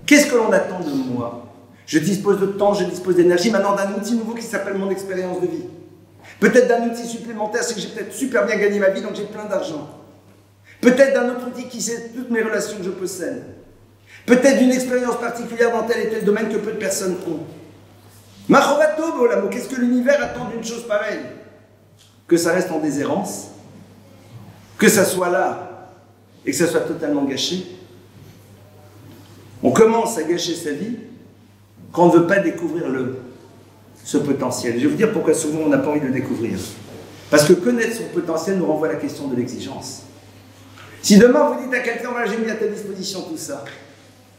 Qu'est-ce que l'on attend de moi? Je dispose de temps, je dispose d'énergie, maintenant d'un outil nouveau qui s'appelle mon expérience de vie. Peut-être d'un outil supplémentaire, c'est que j'ai peut-être super bien gagné ma vie, donc j'ai plein d'argent. Peut-être d'un autre outil qui sait toutes mes relations que je possède. Peut-être d'une expérience particulière dans tel et tel domaine que peu de personnes ont. Machovato Baolamo, qu'est-ce que l'univers attend d'une chose pareille? Que ça reste en déshérence, que ça soit là et que ça soit totalement gâché. On commence à gâcher sa vie quand on ne veut pas découvrir ce potentiel. Je vais vous dire pourquoi souvent on n'a pas envie de le découvrir. Parce que connaître son potentiel nous renvoie à la question de l'exigence. Si demain vous dites à quelqu'un, voilà, j'ai mis à ta disposition tout ça,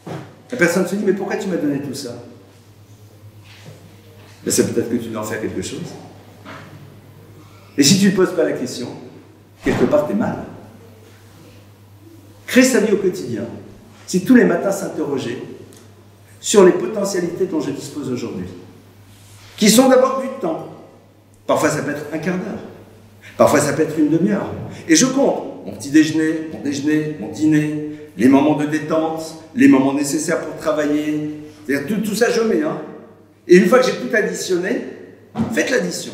la personne se dit, mais pourquoi tu m'as donné tout ça? Ben, c'est peut-être que tu dois en faire quelque chose. Et si tu ne poses pas la question, quelque part tu es mal. Créer sa vie au quotidien, c'est tous les matins s'interroger sur les potentialités dont je dispose aujourd'hui, qui sont d'abord du temps. Parfois ça peut être un quart d'heure, parfois ça peut être une demi-heure. Et je compte mon petit déjeuner, mon dîner, les moments de détente, les moments nécessaires pour travailler. C'est-à-dire tout ça je mets. Et une fois que j'ai tout additionné, faites l'addition.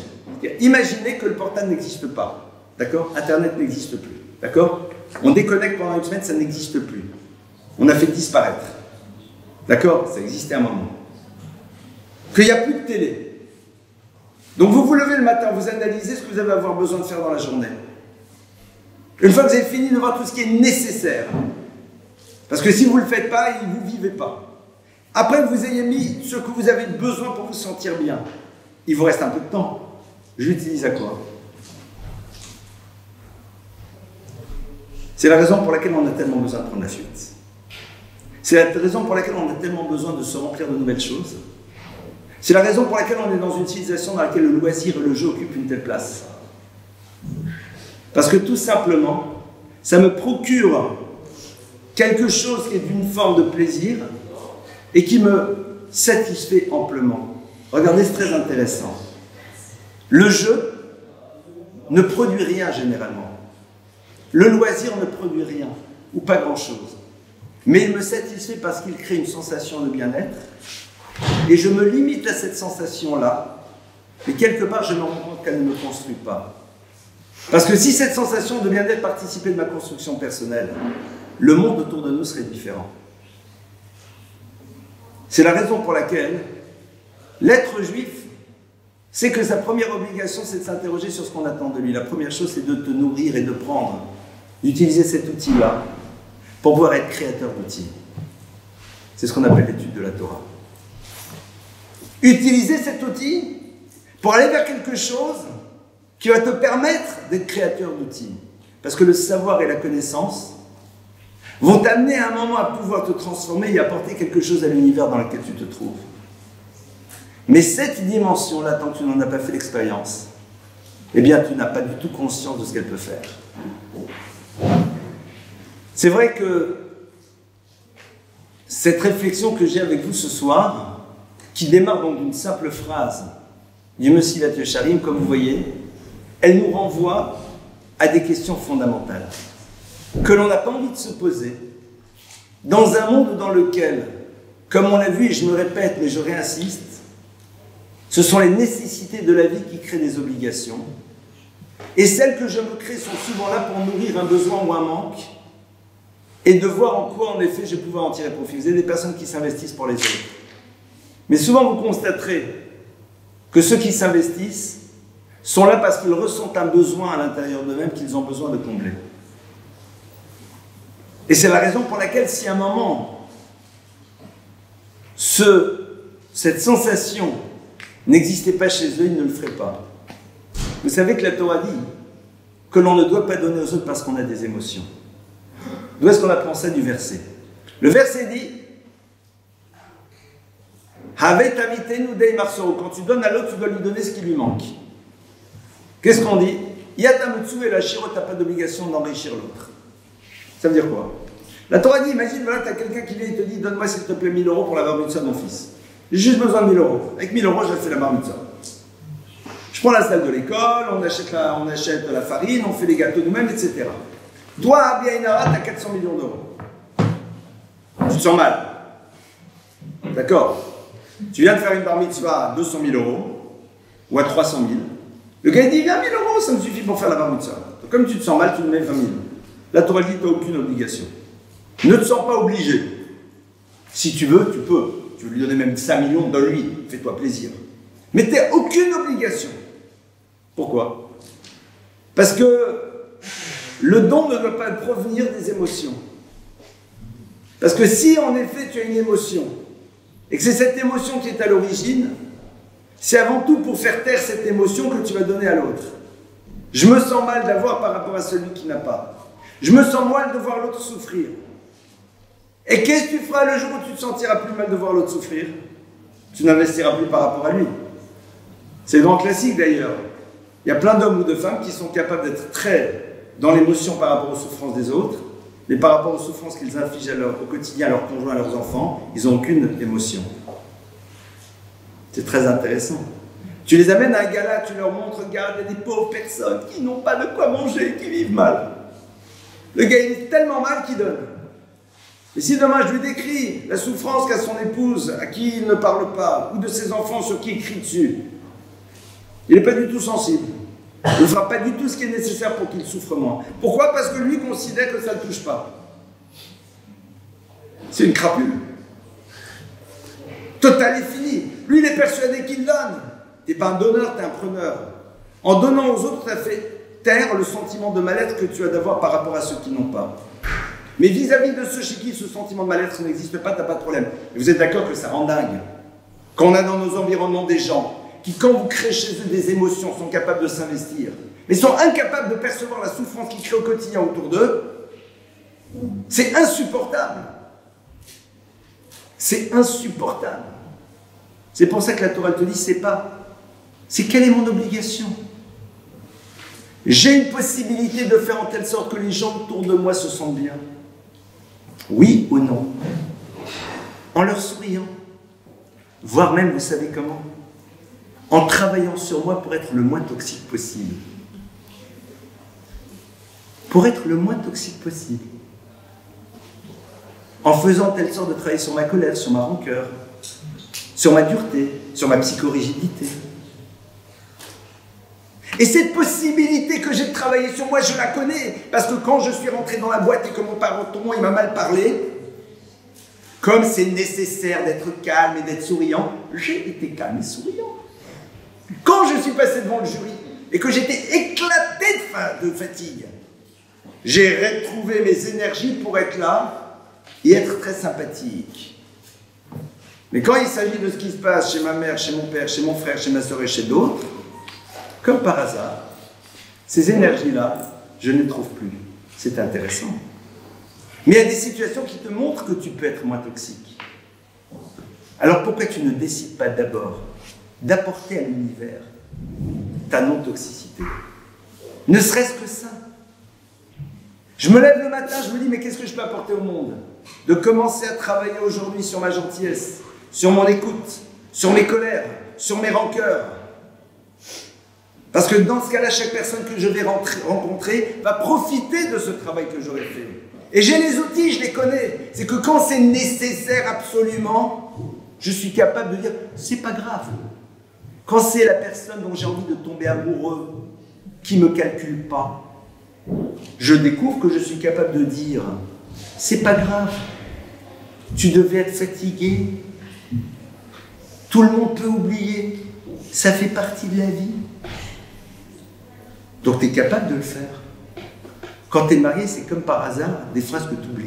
Imaginez que le portable n'existe pas. D'accord? Internet n'existe plus. D'accord? On déconnecte pendant une semaine, ça n'existe plus. On a fait disparaître. D'accord? Ça existait un moment. Qu'il n'y a plus de télé. Donc vous vous levez le matin, vous analysez ce que vous allez avoir besoin de faire dans la journée. Une fois que vous avez fini de voir tout ce qui est nécessaire, parce que si vous ne le faites pas, vous ne vivez pas. Après que vous ayez mis ce que vous avez besoin pour vous sentir bien, il vous reste un peu de temps. Je l'utilise à quoi? C'est la raison pour laquelle on a tellement besoin de prendre la fuite. C'est la raison pour laquelle on a tellement besoin de se remplir de nouvelles choses. C'est la raison pour laquelle on est dans une civilisation dans laquelle le loisir et le jeu occupent une telle place. Parce que tout simplement, ça me procure quelque chose qui est d'une forme de plaisir et qui me satisfait amplement. Regardez, c'est très intéressant. Le jeu ne produit rien généralement. Le loisir ne produit rien, ou pas grand-chose. Mais il me satisfait parce qu'il crée une sensation de bien-être, et je me limite à cette sensation-là, mais quelque part je me rends compte qu'elle ne me construit pas. Parce que si cette sensation de bien-être participait de ma construction personnelle, le monde autour de nous serait différent. C'est la raison pour laquelle l'être juif sait que sa première obligation, c'est de s'interroger sur ce qu'on attend de lui. La première chose, c'est de te nourrir et de prendre, d'utiliser cet outil-là pour pouvoir être créateur d'outils. C'est ce qu'on appelle l'étude de la Torah. Utiliser cet outil pour aller vers quelque chose qui va te permettre d'être créateur d'outils. Parce que le savoir et la connaissance vont t'amener à un moment à pouvoir te transformer et apporter quelque chose à l'univers dans lequel tu te trouves. Mais cette dimension-là, tant que tu n'en as pas fait l'expérience, eh bien, tu n'as pas du tout conscience de ce qu'elle peut faire. C'est vrai que cette réflexion que j'ai avec vous ce soir, qui démarre donc d'une simple phrase du Mesilat Yesharim, comme vous voyez, elle nous renvoie à des questions fondamentales que l'on n'a pas envie de se poser dans un monde dans lequel, comme on l'a vu et je me répète mais je réinsiste, ce sont les nécessités de la vie qui créent des obligations et celles que je me crée sont souvent là pour nourrir un besoin ou un manque et de voir en quoi en effet je vais pouvoir en tirer profit. Vous avez des personnes qui s'investissent pour les autres. Mais souvent vous constaterez que ceux qui s'investissent sont là parce qu'ils ressentent un besoin à l'intérieur d'eux-mêmes qu'ils ont besoin de combler. Et c'est la raison pour laquelle si à un moment cette sensation n'existait pas chez eux, ils ne le feraient pas. Vous savez que la Torah dit que l'on ne doit pas donner aux autres parce qu'on a des émotions. D'où est-ce qu'on apprend ça du verset? Le verset dit Quand tu donnes à l'autre, tu dois lui donner ce qui lui manque. Qu'est-ce qu'on dit? Yatamutsu et la shiro, tu n'as pas d'obligation d'enrichir l'autre. Ça veut dire quoi? La Torah dit, imagine, voilà, tu as quelqu'un qui vient et te dit, donne-moi s'il te plaît 1000 € pour la bar mitzvah de mon fils. J'ai juste besoin de 1000 €. Avec 1000 €, je fais la bar mitzvah. Je prends la salle de l'école, on achète de la farine, on fait les gâteaux nous-mêmes, etc. Toi, Rabbi Ainara, tu as 400 millions d'euros. Tu te sens mal. D'accord? Tu viens de faire une bar mitzvah à 200 000 € ou à 300 000. Le gars il dit, viens 1000 €, ça me suffit pour faire la bar mitzvah. Donc, comme tu te sens mal, tu me mets 20 000. La Torah dit, tu n'as aucune obligation. Ne te sens pas obligé. Si tu veux, tu peux. Tu veux lui donner même 5 millions, donne-lui. Fais-toi plaisir. Mais tu n'as aucune obligation. Pourquoi? Parce que le don ne doit pas provenir des émotions. Parce que si, en effet, tu as une émotion, et que c'est cette émotion qui est à l'origine, c'est avant tout pour faire taire cette émotion que tu vas donner à l'autre. Je me sens mal d'avoir par rapport à celui qui n'a pas. Je me sens mal de voir l'autre souffrir. Et qu'est-ce que tu feras le jour où tu te sentiras plus mal de voir l'autre souffrir? Tu n'investiras plus par rapport à lui. C'est le grand classique d'ailleurs. Il y a plein d'hommes ou de femmes qui sont capables d'être très dans l'émotion par rapport aux souffrances des autres, mais par rapport aux souffrances qu'ils infligent au quotidien à leurs conjoints, à leurs enfants, ils n'ont aucune émotion. C'est très intéressant. Tu les amènes à un gala, tu leur montres, regarde, il y a des pauvres personnes qui n'ont pas de quoi manger, qui vivent mal. Le gars, il est tellement mal qu'il donne. Et si demain je lui décris la souffrance qu'a son épouse, à qui il ne parle pas, ou de ses enfants sur qui il crie dessus, il n'est pas du tout sensible. Il ne fera pas du tout ce qui est nécessaire pour qu'il souffre moins. Pourquoi? Parce que lui considère que ça ne le touche pas. C'est une crapule. Total et fini. Lui, il est persuadé qu'il donne. Tu n'es pas un donneur, tu es un preneur. En donnant aux autres, tu as fait taire le sentiment de mal-être que tu as d'avoir par rapport à ceux qui n'ont pas. Mais vis-à-vis de ceux chez qui ce sentiment de mal-être n'existe pas, tu n'as pas de problème. Et vous êtes d'accord que ça rend dingue? Quand on a dans nos environnements des gens qui, quand vous créez chez eux des émotions, sont capables de s'investir, mais sont incapables de percevoir la souffrance qu'ils créent au quotidien autour d'eux, c'est insupportable. C'est insupportable. C'est pour ça que la Torah te dit, c'est pas, c'est quelle est mon obligation? J'ai une possibilité de faire en telle sorte que les gens autour de moi se sentent bien. Oui ou non? En leur souriant. Voire même, vous savez comment? En travaillant sur moi pour être le moins toxique possible. Pour être le moins toxique possible. En faisant telle sorte de travailler sur ma colère, sur ma rancœur, sur ma dureté, sur ma psychorigidité. Et cette possibilité que j'ai de travailler sur moi, je la connais. Parce que quand je suis rentré dans la boîte et que mon patron il m'a mal parlé, comme c'est nécessaire d'être calme et d'être souriant, j'ai été calme et souriant. Quand je suis passé devant le jury et que j'étais éclaté de fatigue, j'ai retrouvé mes énergies pour être là et être très sympathique. Mais quand il s'agit de ce qui se passe chez ma mère, chez mon père, chez mon frère, chez ma soeur et chez d'autres, comme par hasard, ces énergies-là, je ne les trouve plus. C'est intéressant. Mais il y a des situations qui te montrent que tu peux être moins toxique. Alors pourquoi tu ne décides pas d'abord d'apporter à l'univers ta non-toxicité? Ne serait-ce que ça. Je me lève le matin, je me dis, mais qu'est-ce que je peux apporter au monde? De commencer à travailler aujourd'hui sur ma gentillesse, sur mon écoute, sur mes colères, sur mes rancœurs. Parce que dans ce cas-là, chaque personne que je vais rencontrer va profiter de ce travail que j'aurai fait. Et j'ai les outils, je les connais. C'est que quand c'est nécessaire absolument, je suis capable de dire, c'est pas grave. Quand c'est la personne dont j'ai envie de tomber amoureux, qui ne me calcule pas, je découvre que je suis capable de dire, c'est pas grave, tu devais être fatigué, tout le monde peut oublier, ça fait partie de la vie. Donc tu es capable de le faire. Quand tu es marié, c'est comme par hasard des phrases que tu oublies.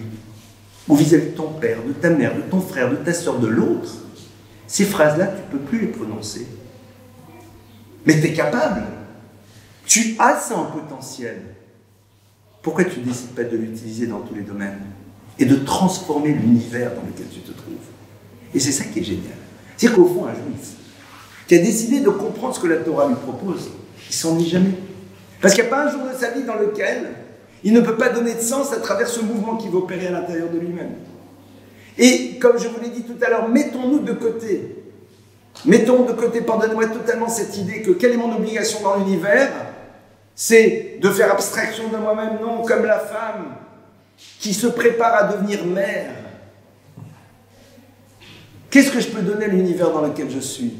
Ou vis-à-vis de ton père, de ta mère, de ton frère, de ta soeur, de l'autre. Ces phrases-là, tu ne peux plus les prononcer. Mais tu es capable. Tu as ça en potentiel. Pourquoi tu ne décides pas de l'utiliser dans tous les domaines et de transformer l'univers dans lequel tu te trouves? Et c'est ça qui est génial. C'est-à-dire qu'au fond, un juif qui a décidé de comprendre ce que la Torah lui propose, il ne s'ennuie jamais. Parce qu'il n'y a pas un jour de sa vie dans lequel il ne peut pas donner de sens à travers ce mouvement qui va opérer à l'intérieur de lui-même. Et comme je vous l'ai dit tout à l'heure, mettons-nous de côté. Mettons de côté, pardonnez-moi totalement cette idée que quelle est mon obligation dans l'univers? C'est de faire abstraction de moi-même, non, comme la femme qui se prépare à devenir mère. Qu'est-ce que je peux donner à l'univers dans lequel je suis?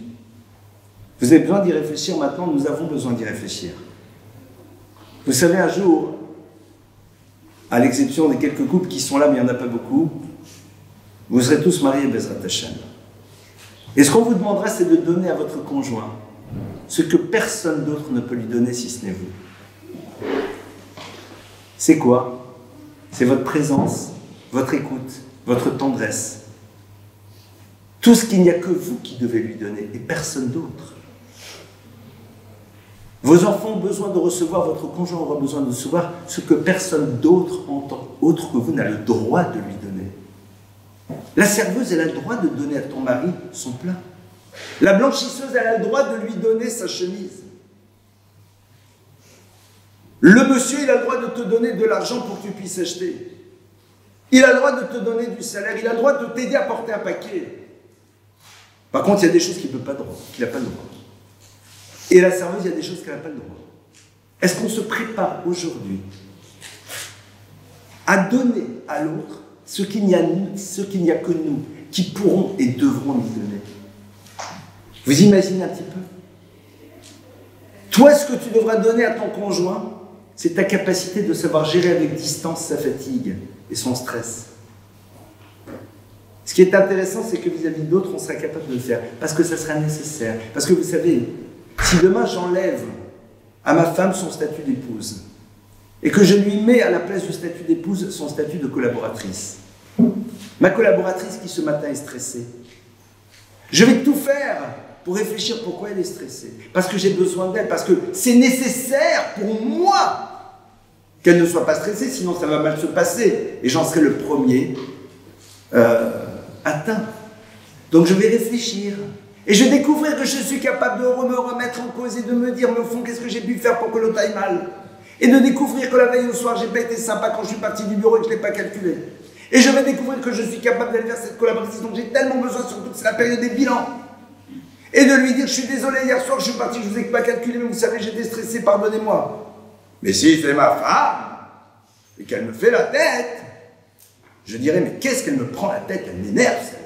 Vous avez besoin d'y réfléchir maintenant, nous avons besoin d'y réfléchir. Vous savez, un jour, à l'exception des quelques couples qui sont là, mais il n'y en a pas beaucoup, vous serez tous mariés, Bezrat Hashem. Et ce qu'on vous demandera, c'est de donner à votre conjoint ce que personne d'autre ne peut lui donner si ce n'est vous. C'est quoi? C'est votre présence, votre écoute, votre tendresse. Tout ce qu'il n'y a que vous qui devez lui donner et personne d'autre. Vos enfants ont besoin de recevoir, votre conjoint aura besoin de recevoir ce que personne d'autre autre que vous n'a le droit de lui donner. La serveuse, elle a le droit de donner à ton mari son plat. La blanchisseuse, elle a le droit de lui donner sa chemise. Le monsieur, il a le droit de te donner de l'argent pour que tu puisses acheter. Il a le droit de te donner du salaire. Il a le droit de t'aider à porter un paquet. Par contre, il y a des choses qu'il n'a pas le droit. Et la serveuse, il y a des choses qu'elle n'a pas le droit. Est-ce qu'on se prépare aujourd'hui à donner à l'autre ce qu'il n'y a que nous qui pourrons et devrons lui donner? Vous imaginez un petit peu? Toi, ce que tu devras donner à ton conjoint, c'est ta capacité de savoir gérer avec distance sa fatigue et son stress. Ce qui est intéressant, c'est que vis-à-vis d'autres, on sera capable de le faire, parce que ça sera nécessaire. Parce que vous savez, si demain j'enlève à ma femme son statut d'épouse, et que je lui mets à la place du statut d'épouse son statut de collaboratrice, ma collaboratrice qui ce matin est stressée, je vais tout faire pour réfléchir pourquoi elle est stressée. Parce que j'ai besoin d'elle, parce que c'est nécessaire pour moi qu'elle ne soit pas stressée, sinon ça va mal se passer. Et j'en serai le premier atteint. Donc je vais réfléchir. Et je vais découvrir que je suis capable de me remettre en cause et de me dire, mais au fond, qu'est-ce que j'ai pu faire pour que l'autre aille mal? Et de découvrir que la veille au soir, j'ai pas été sympa quand je suis parti du bureau et que je ne l'ai pas calculé. Et je vais découvrir que je suis capable d'aller vers cette collaboratrice dont j'ai tellement besoin, surtout que c'est la période des bilans. Et de lui dire, je suis désolé, hier soir, je suis parti, je ne vous ai pas calculé, mais vous savez, j'étais stressé, pardonnez-moi. Mais si c'est ma femme, et qu'elle me fait la tête, je dirais, mais qu'est-ce qu'elle me prend la tête? Elle m'énerve, celle-là.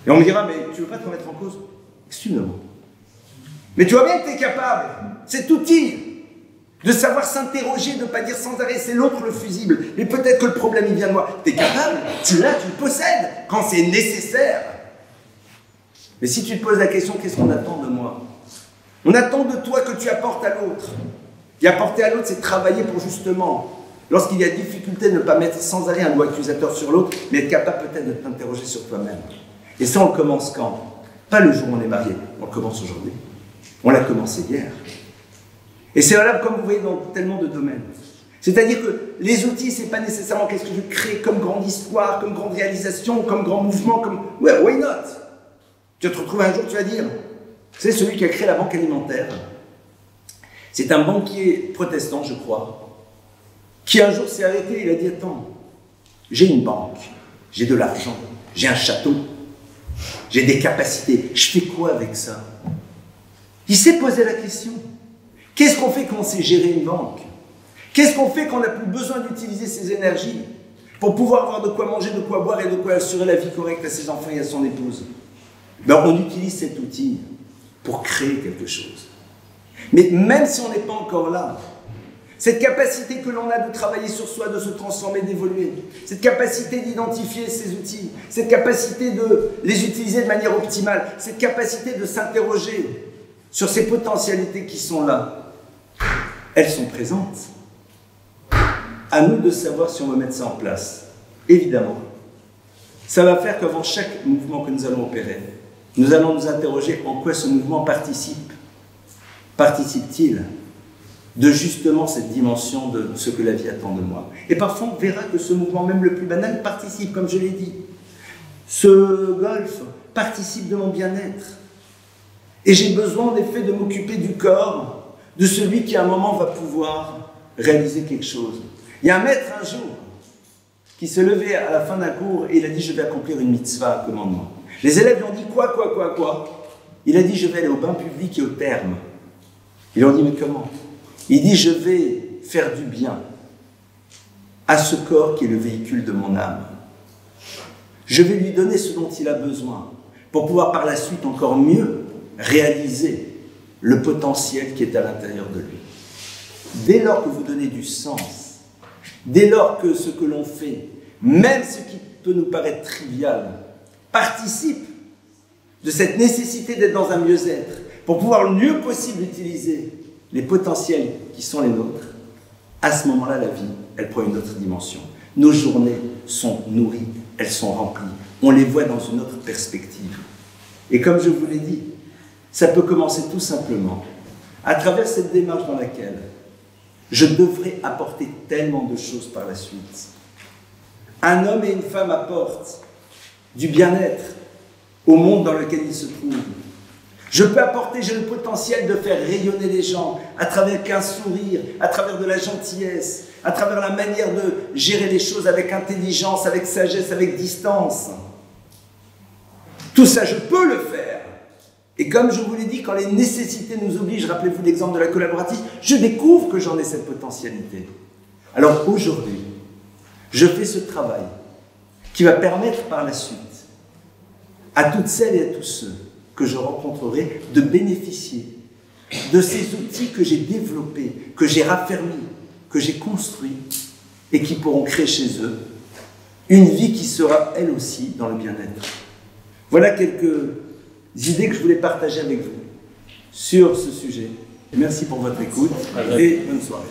Et on me dira, mais tu ne veux pas te remettre en cause? Excuse-moi. Mais tu vois bien que tu es capable, cet outil, de savoir s'interroger, de ne pas dire sans arrêt, c'est l'autre le fusible, mais peut-être que le problème il vient de moi. Tu es capable, tu l'as, tu le possèdes, quand c'est nécessaire. Mais si tu te poses la question, qu'est-ce qu'on attend de moi? On attend de toi que tu apportes à l'autre. Et apporter à l'autre, c'est travailler pour justement, lorsqu'il y a difficulté, ne pas mettre sans arrêt un doigt accusateur sur l'autre, mais être capable peut-être de t'interroger sur toi-même. Et ça, on le commence quand? Pas le jour où on est marié, on le commence aujourd'hui. On l'a commencé hier. Et c'est valable, comme vous voyez, dans tellement de domaines. C'est-à-dire que les outils, c'est pas nécessairement qu'est-ce que je crée comme grande histoire, comme grande réalisation, comme grand mouvement, comme... Ouais, why not? Tu vas te retrouver un jour, tu vas dire, c'est celui qui a créé la banque alimentaire. C'est un banquier protestant, je crois, qui un jour s'est arrêté et il a dit, attends, j'ai une banque, j'ai de l'argent, j'ai un château, j'ai des capacités, je fais quoi avec ça? Il s'est posé la question. Qu'est-ce qu'on fait quand on sait gérer une banque? Qu'est-ce qu'on fait quand on n'a plus besoin d'utiliser ses énergies pour pouvoir avoir de quoi manger, de quoi boire et de quoi assurer la vie correcte à ses enfants et à son épouse? Ben, on utilise cet outil pour créer quelque chose. Mais même si on n'est pas encore là, cette capacité que l'on a de travailler sur soi, de se transformer, d'évoluer, cette capacité d'identifier ces outils, cette capacité de les utiliser de manière optimale, cette capacité de s'interroger sur ces potentialités qui sont là, elles sont présentes. À nous de savoir si on veut mettre ça en place. Évidemment, ça va faire qu'avant chaque mouvement que nous allons opérer, nous allons nous interroger en quoi ce mouvement participe. Participe-t-il de justement cette dimension de ce que la vie attend de moi? Et parfois, on verra que ce mouvement, même le plus banal, participe, comme je l'ai dit. Ce golf participe de mon bien-être. Et j'ai besoin en effet de m'occuper du corps de celui qui à un moment va pouvoir réaliser quelque chose. Il y a un maître un jour qui se levait à la fin d'un cours et il a dit « Je vais accomplir une mitzvah, un commandement ». Les élèves lui ont dit « Quoi ?» Il a dit « Je vais aller au bain public et au terme ». Ils lui ont dit « Mais comment ?» Il dit « Je vais faire du bien à ce corps qui est le véhicule de mon âme. Je vais lui donner ce dont il a besoin pour pouvoir par la suite encore mieux réaliser le potentiel qui est à l'intérieur de lui. » Dès lors que vous donnez du sens, dès lors que ce que l'on fait, même ce qui peut nous paraître trivial, participe de cette nécessité d'être dans un mieux-être, pour pouvoir le mieux possible utiliser les potentiels qui sont les nôtres, à ce moment-là, la vie, elle prend une autre dimension. Nos journées sont nourries, elles sont remplies. On les voit dans une autre perspective. Et comme je vous l'ai dit, ça peut commencer tout simplement à travers cette démarche dans laquelle je devrais apporter tellement de choses par la suite. Un homme et une femme apportent du bien-être au monde dans lequel ils se trouvent. Je peux apporter, j'ai le potentiel de faire rayonner les gens à travers un sourire, à travers de la gentillesse, à travers la manière de gérer les choses avec intelligence, avec sagesse, avec distance. Tout ça, je peux le faire. Et comme je vous l'ai dit, quand les nécessités nous obligent, rappelez-vous l'exemple de la collaborative, je découvre que j'en ai cette potentialité. Alors aujourd'hui, je fais ce travail qui va permettre par la suite à toutes celles et à tous ceux que je rencontrerai de bénéficier de ces outils que j'ai développés, que j'ai raffermis, que j'ai construits et qui pourront créer chez eux une vie qui sera elle aussi dans le bien-être. Voilà quelques idées que je voulais partager avec vous sur ce sujet. Et merci pour votre écoute et bonne soirée.